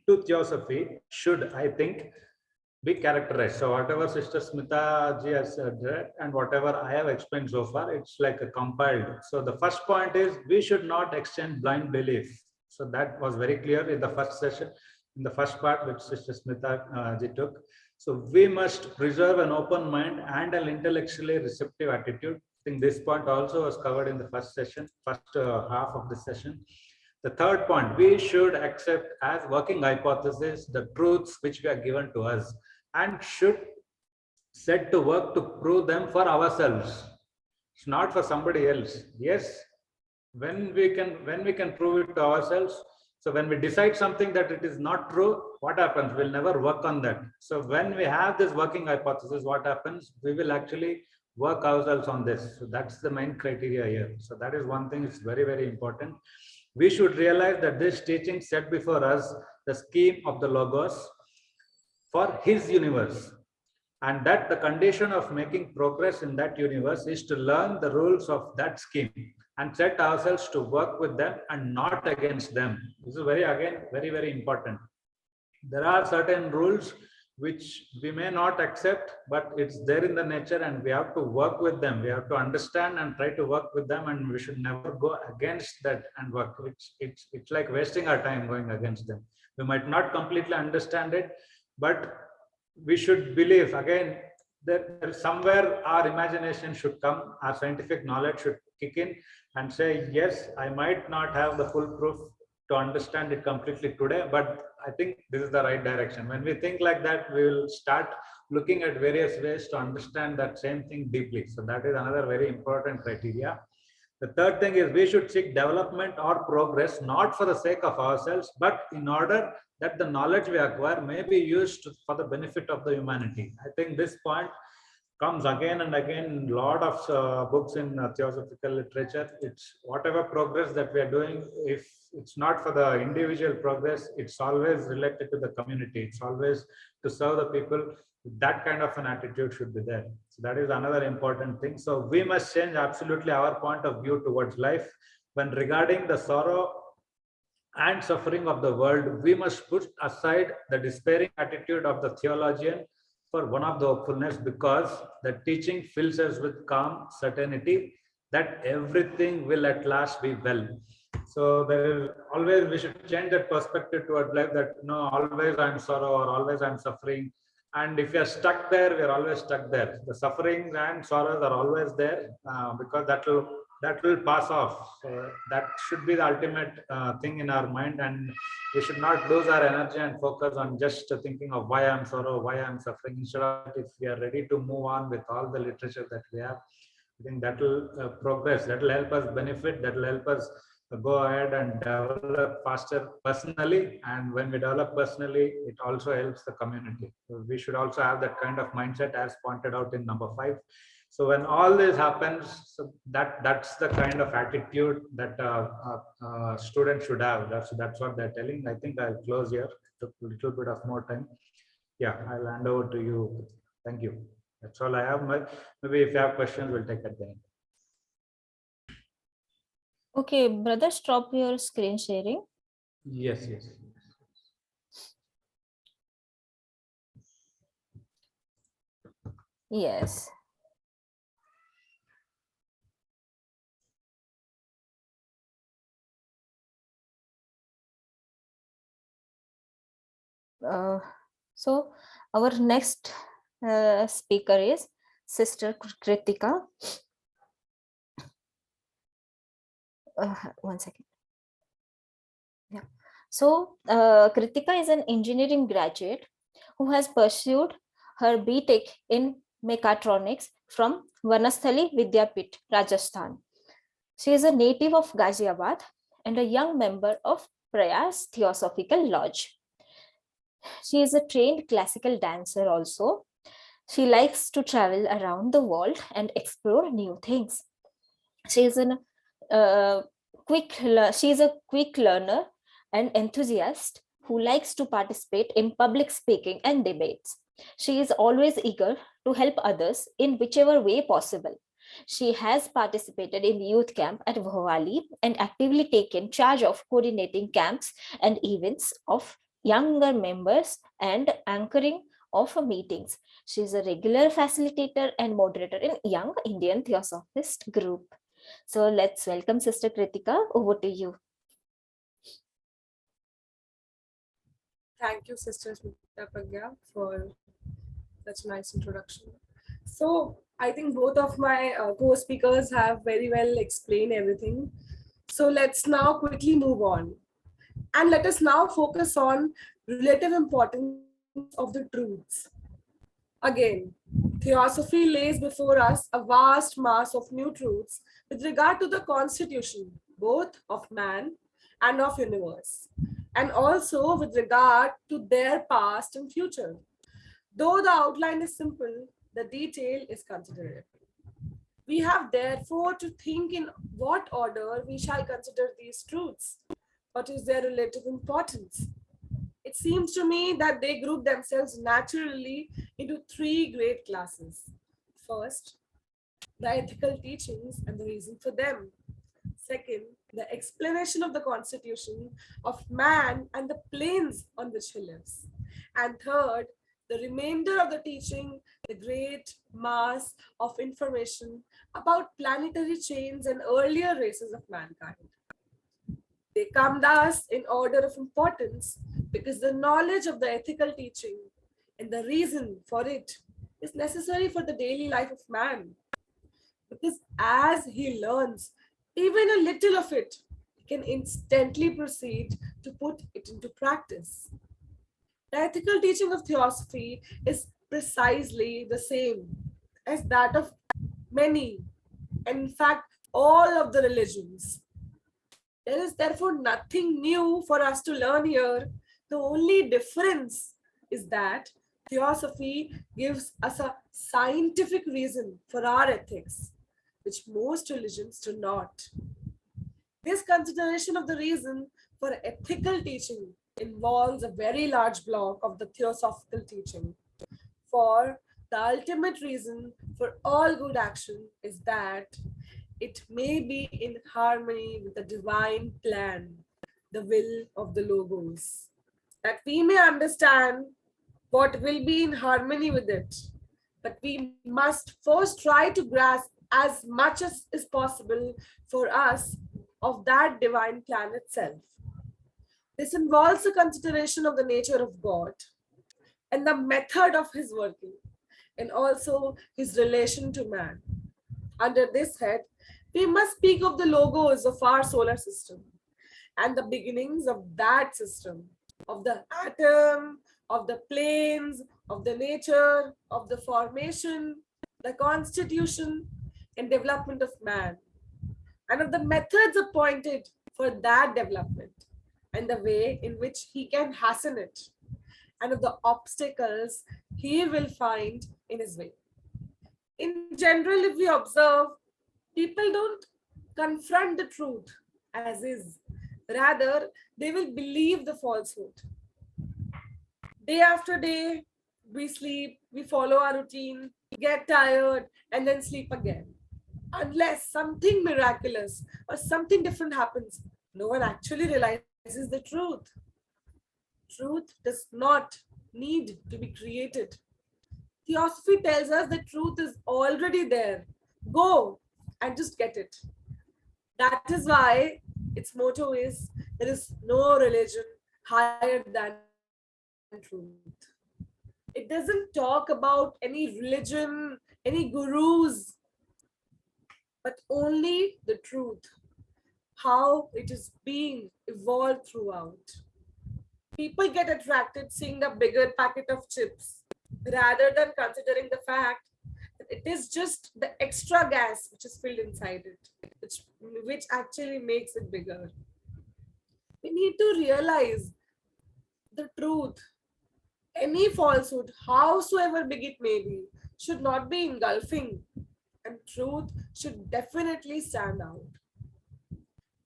to theosophy should, I think, be characterized. So whatever Sister Smita ji has said and whatever I have explained so far, it's like a compiled. So the first point is we should not extend blind belief. So that was very clear in the first session, in the first part which Sister Smita ji took. So we must preserve an open mind and an intellectually receptive attitude. I think this point also was covered in the first session, first half of the session. The third point, we should accept as working hypothesis the truths which were given to us and should set to work to prove them for ourselves. It's not for somebody else. Yes, When we can prove it to ourselves. So when we decide something that it is not true, what happens? We'll never work on that. So when we have this working hypothesis, what happens? We will actually work ourselves on this. So that's the main criteria here. So that is one thing. It's very, very important. We should realize that this teaching set before us the scheme of the logos for his universe, and that the condition of making progress in that universe is to learn the rules of that scheme and set ourselves to work with them and not against them. This is very, again, very, very important. There are certain rules which we may not accept, but it's there in the nature and we have to work with them. We have to understand and try to work with them, and we should never go against that and work. It's like wasting our time going against them. We might not completely understand it, but we should believe again that somewhere our imagination should come, our scientific knowledge should kick in and say, yes, I might not have the full proof to understand it completely today, but I think this is the right direction. When we think like that, we will start looking at various ways to understand that same thing deeply. So that is another very important criteria. The third thing is we should seek development or progress, not for the sake of ourselves, but in order that the knowledge we acquire may be used for the benefit of the humanity. I think this point comes again and again in a lot of books in theosophical literature. It's whatever progress that we are doing, if it's not for the individual progress, it's always related to the community. It's always to serve the people. That kind of an attitude should be there. So that is another important thing. So we must change absolutely our point of view towards life. When regarding the sorrow and suffering of the world, we must put aside the despairing attitude of the theologian for one of the hopefulness, because the teaching fills us with calm certainty that everything will at last be well. So there is always, we should change that perspective towards life, that no, always I'm sorrow or always I'm suffering. And if you're stuck there, we're always stuck there. The suffering and sorrows are always there, because that will pass off. So that should be the ultimate thing in our mind, and we should not lose our energy and focus on just thinking of why I'm sorrow, why I'm suffering. Instead of that, if we are ready to move on with all the literature that we have, I think that will progress. That will help us benefit. That will help us go ahead and develop faster personally. And when we develop personally, it also helps the community. So we should also have that kind of mindset, as pointed out in number 5. So when all this happens, so that's the kind of attitude that students should have. That's what they're telling. I think I'll close here. Took a little bit of more time. Yeah, I'll hand over to you. Thank you. That's all I have. Maybe if you have questions, we'll take at the end. Okay, brother, stop your screen sharing. Yes, yes. Yes. So our next speaker is Sister Kritika. One second. Yeah. So Kritika is an engineering graduate who has pursued her BTech in mechatronics from Vanasthali Vidyapit, Rajasthan. She is a native of Ghaziabad and a young member of Prayas Theosophical Lodge. She is a trained classical dancer also. She likes to travel around the world and explore new things. She is a quick learner and enthusiast who likes to participate in public speaking and debates. She is always eager to help others in whichever way possible. She has participated in youth camp at Bhawali and actively taken charge of coordinating camps and events of younger members and anchoring of meetings. She is a regular facilitator and moderator in Young Indian Theosophist group. So let's welcome Sister Kritika. Over to you. Thank you, Sister Smitapragyan, for such a nice introduction. So I think both of my co-speakers have very well explained everything. So let's now quickly move on. And let us now focus on relative importance of the truths. Again, theosophy lays before us a vast mass of new truths with regard to the constitution, both of man and of universe, and also with regard to their past and future. Though the outline is simple, the detail is considerable. We have therefore to think in what order we shall consider these truths. What is their relative importance? It seems to me that they group themselves naturally into three great classes. First, the ethical teachings and the reason for them. Second, the explanation of the constitution of man and the planes on which he lives. And third, the remainder of the teaching, the great mass of information about planetary chains and earlier races of mankind. They come thus in order of importance because the knowledge of the ethical teaching and the reason for it is necessary for the daily life of man. Because as he learns even a little of it, he can instantly proceed to put it into practice. The ethical teaching of theosophy is precisely the same as that of many, and in fact, all of the religions. There is therefore nothing new for us to learn here. The only difference is that theosophy gives us a scientific reason for our ethics, which most religions do not. This consideration of the reason for ethical teaching involves a very large block of the theosophical teaching. For the ultimate reason for all good action is that it may be in harmony with the divine plan, the will of the Logos, that we may understand what will be in harmony with it. But we must first try to grasp as much as is possible for us of that divine plan itself. This involves a consideration of the nature of God and the method of his working, and also his relation to man. Under this head, we must speak of the logos of our solar system and the beginnings of that system, of the atom, of the planes, of the nature, of the formation, the constitution, and development of man, and of the methods appointed for that development, and the way in which he can hasten it, and of the obstacles he will find in his way. In general, if we observe, people don't confront the truth as is. Rather, they will believe the falsehood. Day after day, we sleep, we follow our routine, get tired, and then sleep again. Unless something miraculous or something different happens, no one actually realizes the truth. Truth does not need to be created. Theosophy tells us that truth is already there. Go and just get it. That is why its motto is there is no religion higher than truth. It doesn't talk about any religion, any gurus, but only the truth, how it is being evolved throughout. People get attracted seeing the bigger packet of chips rather than considering the fact that it is just the extra gas which is filled inside it, which actually makes it bigger. We need to realize the truth. Any falsehood, howsoever big it may be, should not be engulfing, and truth should definitely stand out.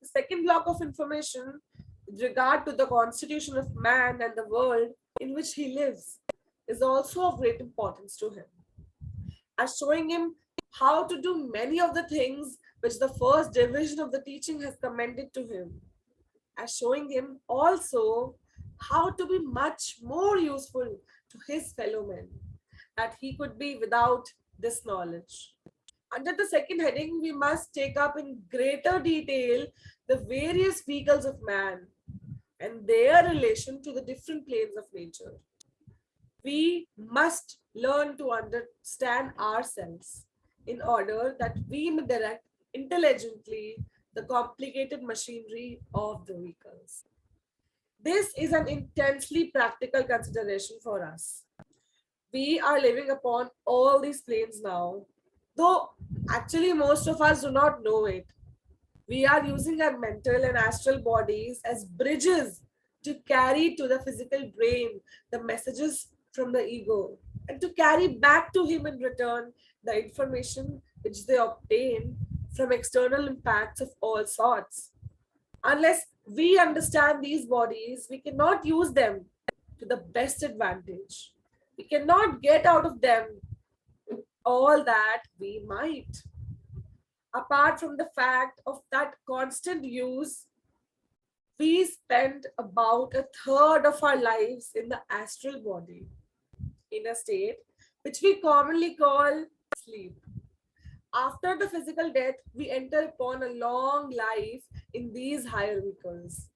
The second block of information with regard to the constitution of man and the world in which he lives is also of great importance to him, as showing him how to do many of the things which the first division of the teaching has commended to him, as showing him also how to be much more useful to his fellow men, that he could be without this knowledge. Under the second heading, we must take up in greater detail the various vehicles of man and their relation to the different planes of nature. We must learn to understand ourselves in order that we may direct intelligently the complicated machinery of the vehicles. This is an intensely practical consideration for us. We are living upon all these planes now, though actually most of us do not know it. We are using our mental and astral bodies as bridges to carry to the physical brain the messages from the ego and to carry back to him in return the information which they obtain from external impacts of all sorts. Unless we understand these bodies, we cannot use them to the best advantage. We cannot get out of them all that we might. Apart from the fact of that constant use, we spend about a third of our lives in the astral body, in a state which we commonly call sleep. After the physical death, we enter upon a long life in these higher vehicles.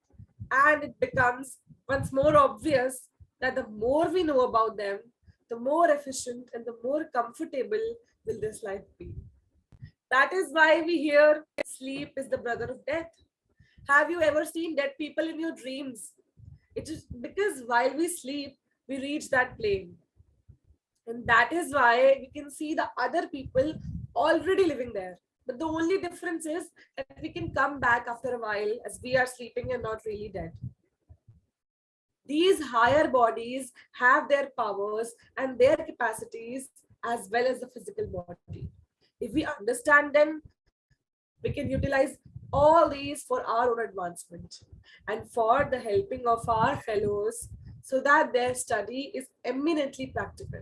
And it becomes once more obvious that the more we know about them, the more efficient and the more comfortable will this life be. That is why we hear sleep is the brother of death. Have you ever seen dead people in your dreams? It is because while we sleep, we reach that plane. And that is why we can see the other people already living there. But the only difference is that we can come back after a while as we are sleeping and not really dead. These higher bodies have their powers and their capacities as well as the physical body. If we understand them, we can utilize all these for our own advancement and for the helping of our fellows so that their study is eminently practical.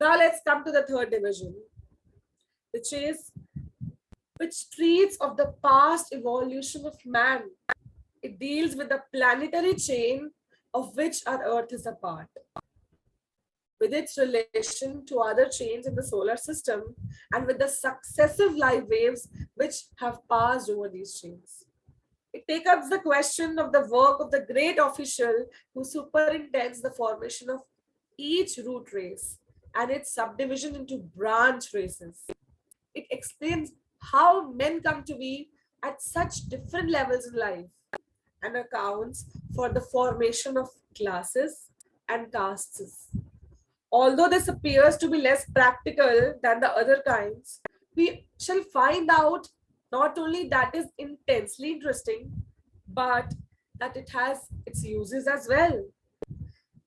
Now let's come to the third division, which is which treats of the past evolution of man. It deals with the planetary chain of which our Earth is a part, with its relation to other chains in the solar system, and with the successive light waves which have passed over these chains. It takes up the question of the work of the great official who superintends the formation of each root race and its subdivision into branch races. It explains how men come to be at such different levels in life and accounts for the formation of classes and castes. Although this appears to be less practical than the other kinds, we shall find out not only that is intensely interesting, but that it has its uses as well.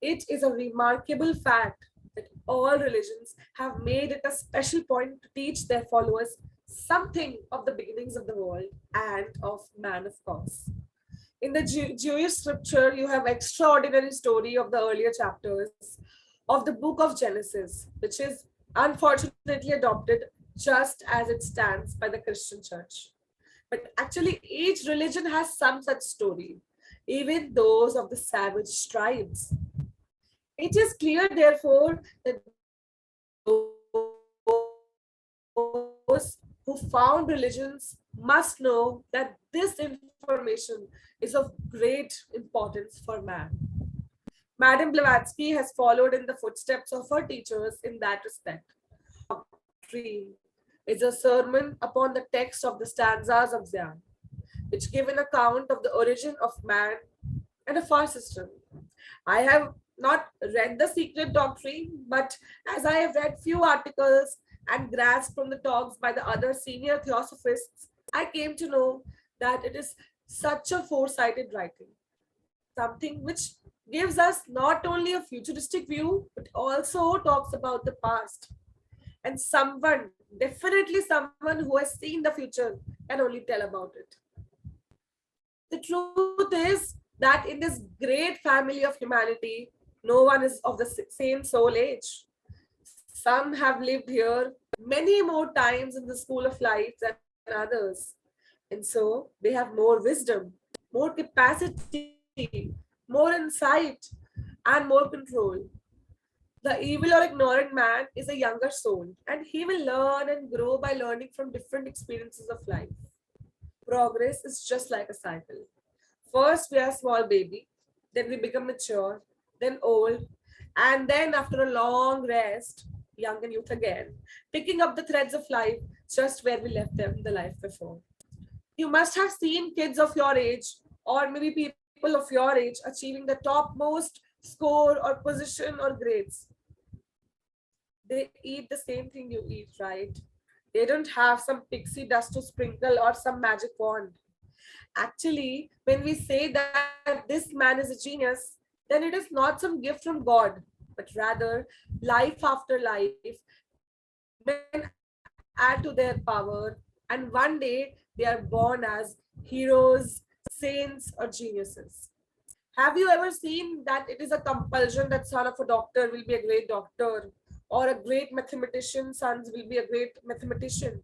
It is a remarkable fact that all religions have made it a special point to teach their followers something of the beginnings of the world and of man, of course. In the Jewish scripture, you have extraordinary story of the earlier chapters of the book of Genesis, which is unfortunately adopted just as it stands by the Christian church. But actually, each religion has some such story, even those of the savage tribes. It is clear, therefore, that those who found religions must know that this information is of great importance for man. Madame Blavatsky has followed in the footsteps of her teachers in that respect. Doctrine is a sermon upon the text of the stanzas of Zion, which give an account of the origin of man and of our system. I have not read the secret doctrine, but as I have read few articles and grasped from the talks by the other senior theosophists, I came to know that it is such a foresighted writing, something which gives us not only a futuristic view, but also talks about the past. And someone, definitely someone who has seen the future, can only tell about it. The truth is that in this great family of humanity, no one is of the same soul age. Some have lived here many more times in the school of life than others. And so they have more wisdom, more capacity, more insight, and more control. The evil or ignorant man is a younger soul, and he will learn and grow by learning from different experiences of life. Progress is just like a cycle. First, we are a small baby, then we become mature, then old, and then after a long rest, young and youth again, picking up the threads of life just where we left them the life before. You must have seen kids of your age, or maybe people of your age, achieving the topmost score or position or grades. They eat the same thing you eat, right? They don't have some pixie dust to sprinkle or some magic wand. Actually, when we say that this man is a genius, then it is not some gift from God, but rather life after life, men add to their power, and one day they are born as heroes, saints, or geniuses. Have you ever seen that it is a compulsion that son of a doctor will be a great doctor, or a great mathematician sons will be a great mathematician?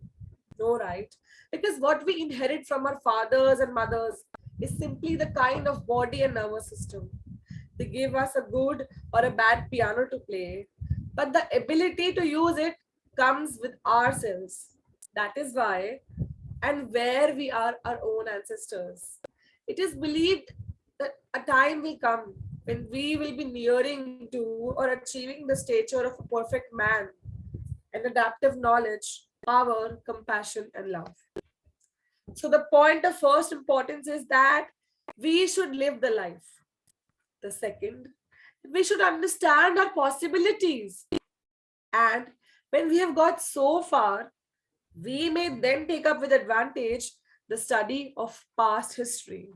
No, right? Because what we inherit from our fathers and mothers is simply the kind of body and nervous system. They give us a good or a bad piano to play, but the ability to use it comes with ourselves. That is why and where we are our own ancestors. It is believed that a time will come when we will be nearing to or achieving the stature of a perfect man, and adaptive knowledge, power, compassion, and love. So, the point of first importance is that we should live the life. The second, we should understand our possibilities. And when we have got so far, we may then take up with advantage the study of past history.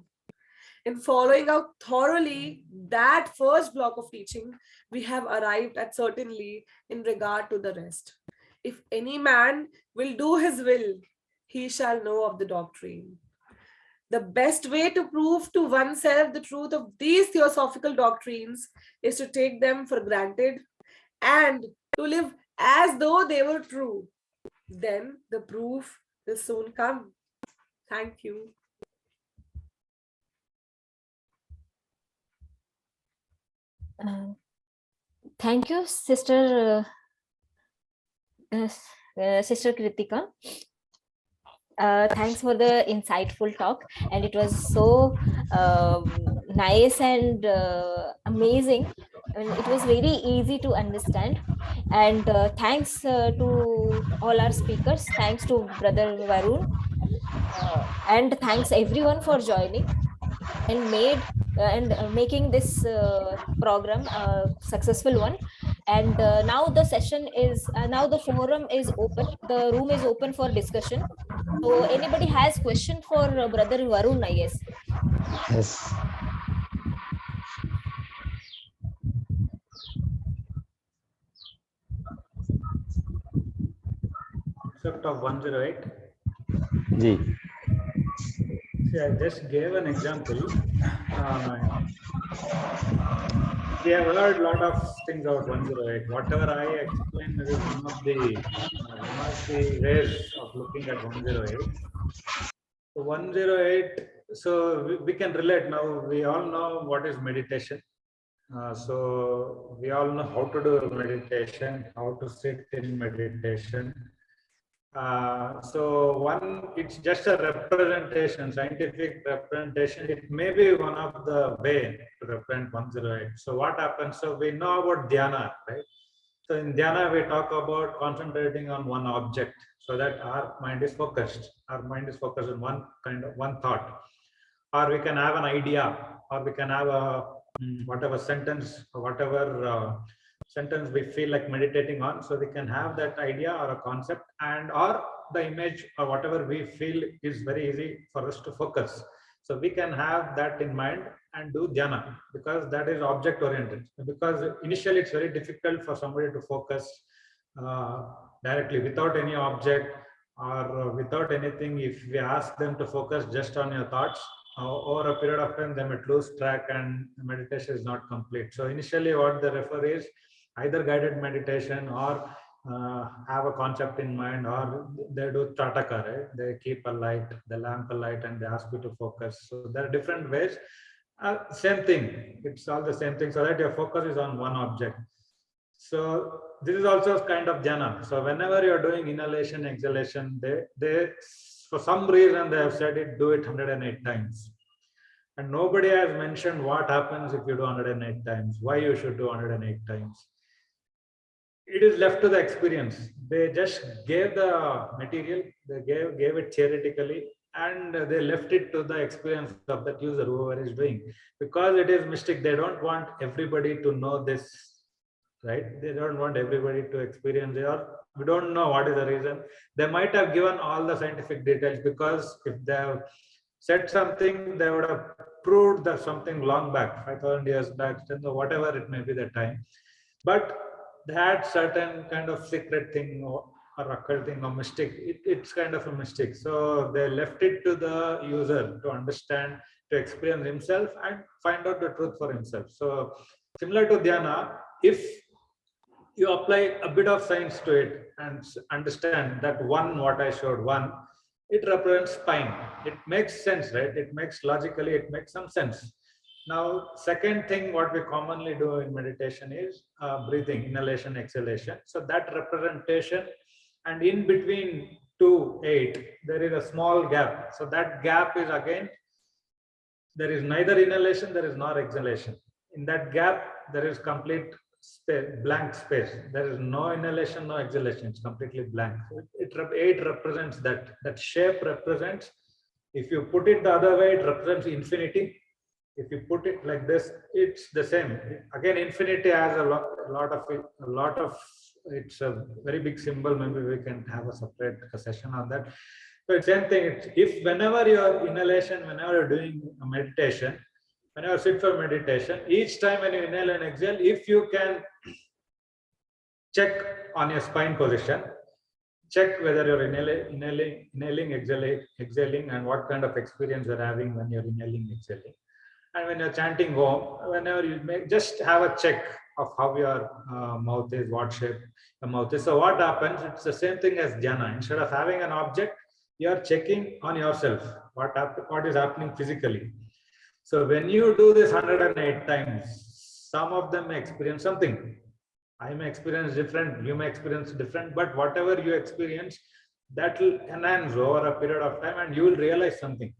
In following out thoroughly that first block of teaching, we have arrived at certainly in regard to the rest. If any man will do his will, he shall know of the doctrine. The best way to prove to oneself the truth of these theosophical doctrines is to take them for granted and to live as though they were true. Then the proof will soon come. Thank you. Uh, Thank you, Sister Kritika. Thanks for the insightful talk, and it was so nice and amazing. And it was very easy to understand. And thanks to all our speakers. Thanks to Brother Varun, and thanks everyone for joining and making this program a successful one. And now the session is now the forum is open, the room is open for discussion. So anybody has question for Brother Varun, I guess? Yes. Except of 108. Ji. See, I just gave an example. We have heard a lot of things about 108. Whatever I explained is one of the ways of looking at 108. So 108. So we can relate now. We all know what is meditation. So we all know how to do meditation, how to sit in meditation. It's just a representation, scientific representation. It may be one of the way to represent 108. So what happens? So we know about dhyana, right? So in dhyana, we talk about concentrating on one object so that our mind is focused. Our mind is focused on one thought, or we can have an idea, or we can have a whatever sentence or whatever sentence we feel like meditating on. So we can have that idea or a concept, and or the image or whatever we feel is very easy for us to focus. So we can have that in mind and do dhyana, because that is object oriented. Because initially it's very difficult for somebody to focus uh, directly without any object or without anything. If we ask them to focus just on your thoughts, over a period of time they might lose track and the meditation is not complete. So initially what they refer is either guided meditation or have a concept in mind, or they do trataka, right? They keep a light, the lamp a light, and they ask you to focus. So there are different ways. Same thing, it's all the same thing, so that your focus is on one object. So this is also kind of jhana. So whenever you're doing inhalation, exhalation, they for some reason they have said it, do it 108 times. And nobody has mentioned what happens if you do 108 times, why you should do 108 times. It is left to the experience. They just gave the material, they gave it theoretically, and they left it to the experience of that user, whoever is doing. Because it is mystic, they don't want everybody to know this right? They don't want everybody to experience it, or we don't know what is the reason. They might have given all the scientific details, because if they have said something, they would have proved that something long back, 5,000 years back, whatever it may be the time. But they had certain kind of secret thing, or occult thing, or mystic. It's kind of a mystic. So they left it to the user to understand, to experience himself and find out the truth for himself. So similar to dhyana, if you apply a bit of science to it and understand that one, what I showed, one, it represents spine. It makes sense, right? It makes logically, it makes some sense. Now, second thing, what we commonly do in meditation is breathing, inhalation, exhalation. So that representation, and in between 2, 8, there is a small gap. So that gap is again, there is neither inhalation, there is nor exhalation. In that gap, there is complete space, blank space. There is no inhalation, no exhalation. It's completely blank. So it represents that. That shape represents. If you put it the other way, it represents infinity. If you put it like this, it's the same. Again, infinity has a lot of. It's a very big symbol. Maybe we can have a separate session on that. So it's same thing. If whenever you're inhalation, whenever you're doing a meditation, whenever you sit for meditation, each time when you inhale and exhale, if you can check on your spine position, check whether you're inhaling, exhaling, and what kind of experience you're having when you're inhaling, exhaling. And when you're chanting Om, whenever you make, just have a check of how your mouth is, what shape the mouth is. So what happens, it's the same thing as dhyana. Instead of having an object, you're checking on yourself, what is happening physically. So when you do this 108 times, some of them may experience something. I may experience different, you may experience different, but whatever you experience, that will enhance over a period of time and you will realize something.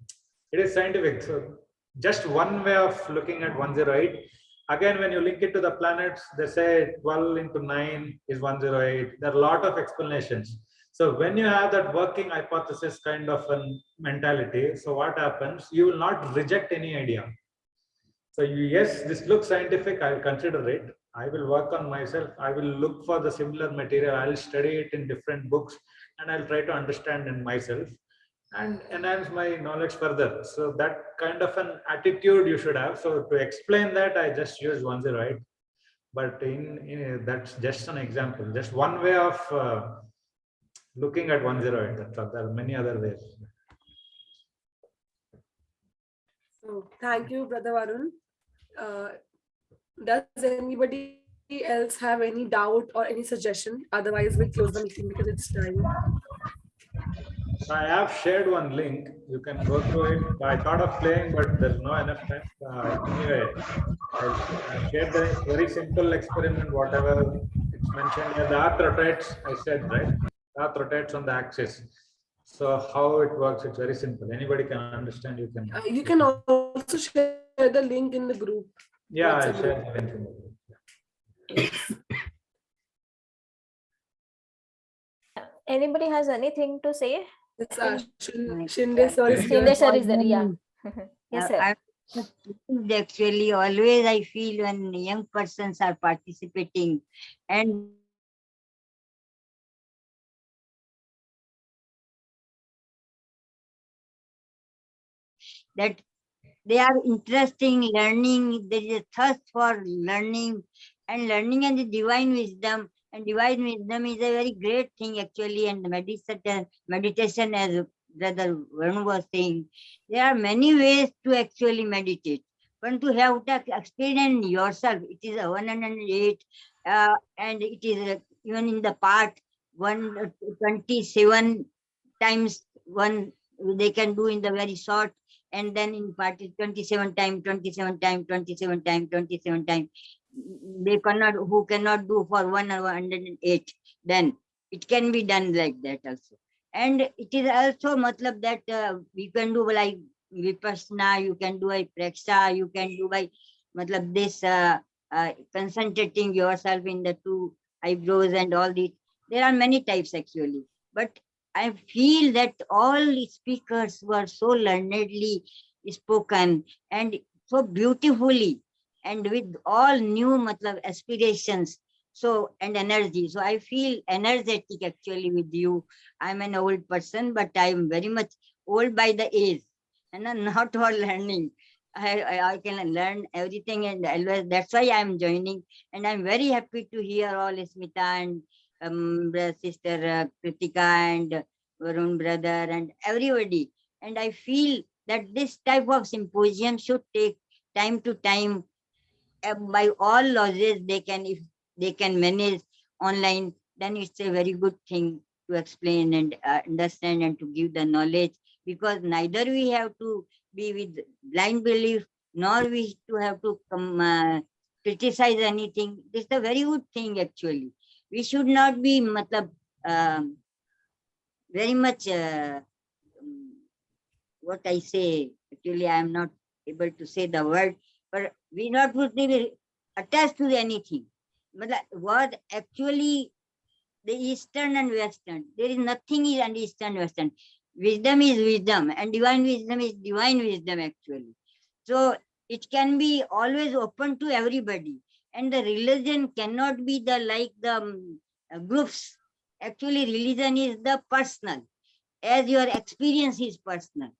It is scientific. So just one way of looking at 108. Again, when you link it to the planets, they say 12 into 9 is 108. There are a lot of explanations. So when you have that working hypothesis kind of a mentality, so what happens? You will not reject any idea. So yes, this looks scientific, I'll consider it. I will work on myself. I will look for the similar material. I'll study it in different books and I'll try to understand in myself and enhance my knowledge further. So that kind of an attitude you should have. So to explain that, I just use 108. But that's just an example, just one way of looking at 108. There are many other ways. So thank you, Brother Varun. Does anybody else have any doubt or any suggestion? Otherwise, we'll close the meeting because it's time. I have shared one link. You can go through it. I thought of playing, but there's no enough time. Anyway, I shared the very simple experiment, whatever it's mentioned here. The earth rotates, I said, right? The earth rotates on the axis. So how it works, it's very simple. Anybody can understand. You can also share the link in the group. Yeah, WhatsApp I'll group. share the link in the group. Anybody has anything to say? Yes, Shinde sir is here. Shinde sir is there, yeah. Yes, sir. Actually, always I feel when young persons are participating and that they are interesting learning, there is a thirst for learning and the divine wisdom. And divine wisdom is a very great thing actually, and meditation, as Brother Varun was saying, there are many ways to actually meditate. But to have to experience yourself, it is a 108, and it is even in the part 127 times one they can do in the very short, and then in part 27 times, 27 times, 27 times, 27 times. They cannot, who cannot do for 108, then it can be done like that also. And it is also matlab that we can do like vipassana, you can do by praksha, you can do by matlab this concentrating yourself in the two eyebrows and all this. There are many types actually, but I feel that all speakers were so learnedly spoken and so beautifully, and with all new matlab aspirations, So, and energy. So I feel energetic actually with you. I'm an old person, but I'm very much old by the age, and I'm not for learning. I can learn everything, and always that's why I'm joining. And I'm very happy to hear all Smita and sister Kritika and Varun brother and everybody. And I feel that this type of symposium should take time to time. By all lodges, they can, if they can manage online, then it's a very good thing to explain and understand and to give the knowledge, because neither we have to be with blind belief, nor we to have to criticize anything. This is a very good thing actually. We should not be um, very much what I say. Actually, I am not able to say the word, but we not would be attached to anything. What actually the Eastern and Western, there is nothing is and Eastern Western. Wisdom is wisdom, and divine wisdom is divine wisdom actually. So it can be always open to everybody, and the religion cannot be the like the groups. Actually, religion is the personal, as your experience is personal.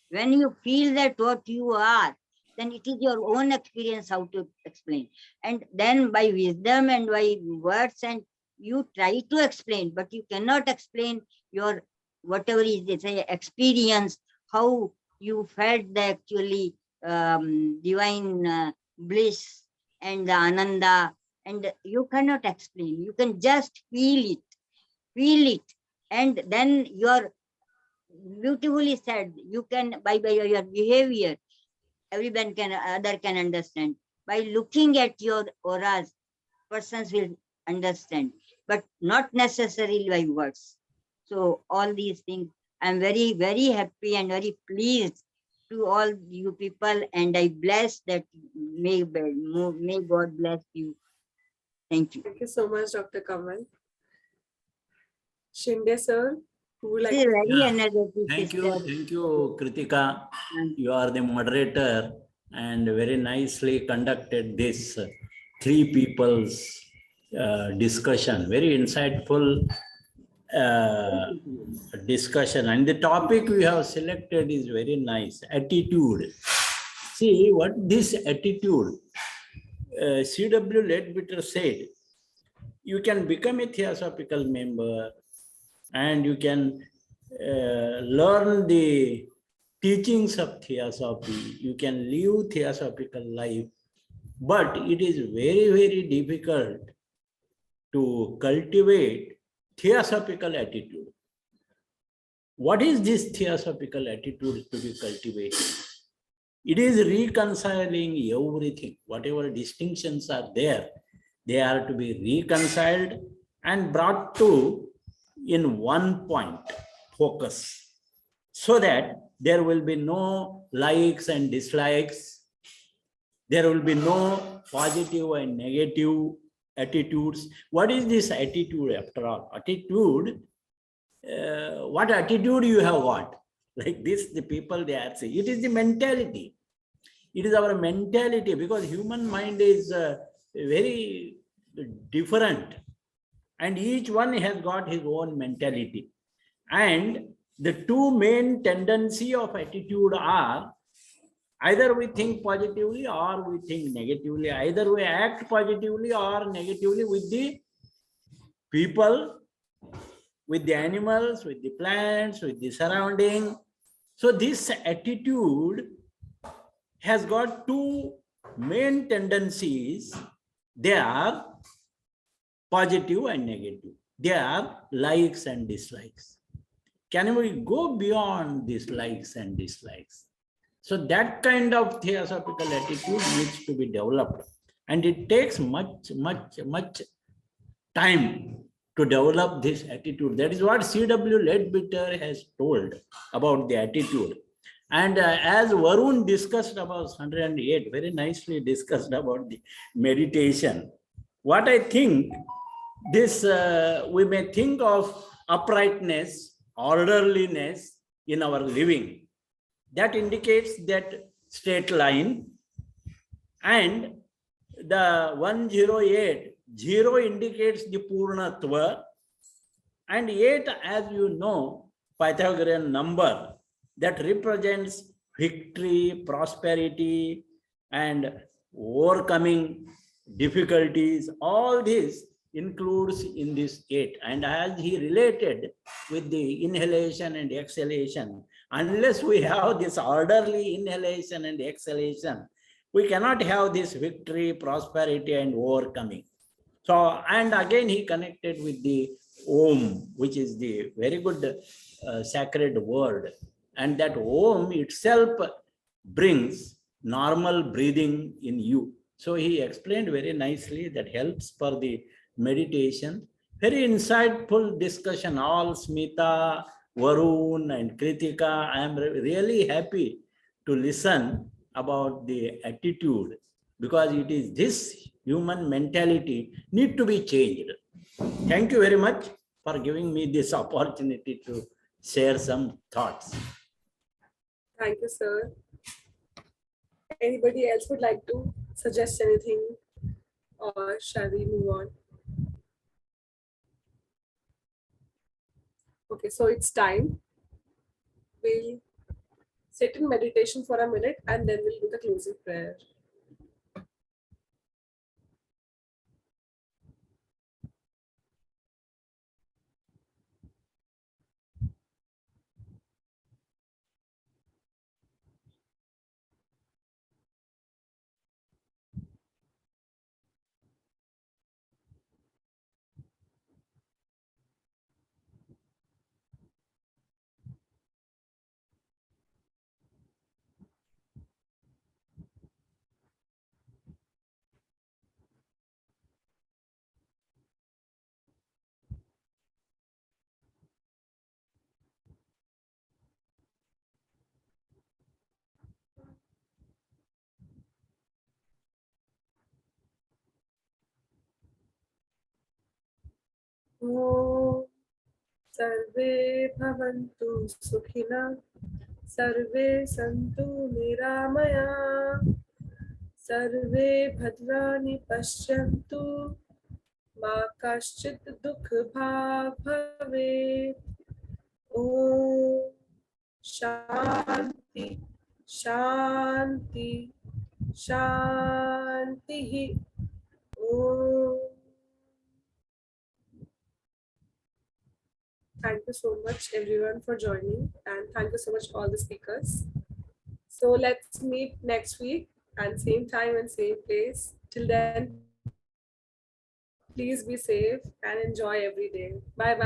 When you feel that what you are, then it is your own experience how to explain. And then by wisdom and by words, and you try to explain, but you cannot explain your whatever is they say experience, how you felt the actually divine bliss and the ananda, and you cannot explain. You can just feel it, and then your beautifully said. You can by your behavior, everyone can other can understand. By looking at your auras, persons will understand, but not necessarily by words. So all these things, I'm very, very happy and very pleased to all you people, and I bless that may God bless you. Thank you. Thank you so much, Dr. Kamal. Shinde sir, who would This like is to... very Yeah. energetic Thank sister. you, Kritika. You are the moderator and very nicely conducted this three people's discussion. Very insightful discussion. And the topic we have selected is very nice. Attitude. See what this attitude, C.W. Leadbeater said, you can become a theosophical member and you can learn the teachings of theosophy. You can live theosophical life, but it is very, very difficult to cultivate theosophical attitude. What is this theosophical attitude to be cultivated? It is reconciling everything. Whatever distinctions are there, they are to be reconciled and brought to in one point focus, so that there will be no likes and dislikes. There will be no positive and negative attitudes. What is this attitude after all? Attitude, what attitude you have got? Like this, the people they are saying, it is the mentality. It is our mentality, because human mind is very different, and each one has got his own mentality. And the two main tendency of attitude are either we think positively or we think negatively. Either we act positively or negatively with the people, with the animals, with the plants, with the surrounding. So this attitude has got two main tendencies. They are positive and negative. They are likes and dislikes. Can we go beyond these likes and dislikes? So that kind of theosophical attitude needs to be developed, and it takes much time to develop this attitude. That is what C.W. Leadbeater has told about the attitude. And as Varun discussed about 108, very nicely discussed about the meditation. What I think, this we may think of uprightness, orderliness in our living. That indicates that straight line. And the 108, 0 indicates the Purnatva, and 8, as you know, Pythagorean number that represents victory, prosperity, and overcoming difficulties. All this includes in this 8. And as he related with the inhalation and exhalation, unless we have this orderly inhalation and exhalation, we cannot have this victory, prosperity, and overcoming. So, and again he connected with the Om, which is the very good sacred word. And that Om itself brings normal breathing in you. So he explained very nicely that helps for the meditation. Very insightful discussion, all Smita, Varun and Kritika. I am really happy to listen about the attitude, because it is this human mentality need to be changed. Thank you very much for giving me this opportunity to share some thoughts. Thank you, sir. Anybody else would like to suggest anything, or shall we move on? Okay, so it's time. We'll sit in meditation for a minute and then we'll do the closing prayer. Om Sarve Bhavantu Sukhina Sarve Santu Niramaya Sarve Bhadrani Pashyantu Ma Kaschit Dukh Bhag Bhave. Om Shanti Shanti Shanti. Om. Thank you so much, everyone, for joining, and thank you so much, all the speakers. So let's meet next week and same time and same place. Till then, please be safe and enjoy every day. Bye bye.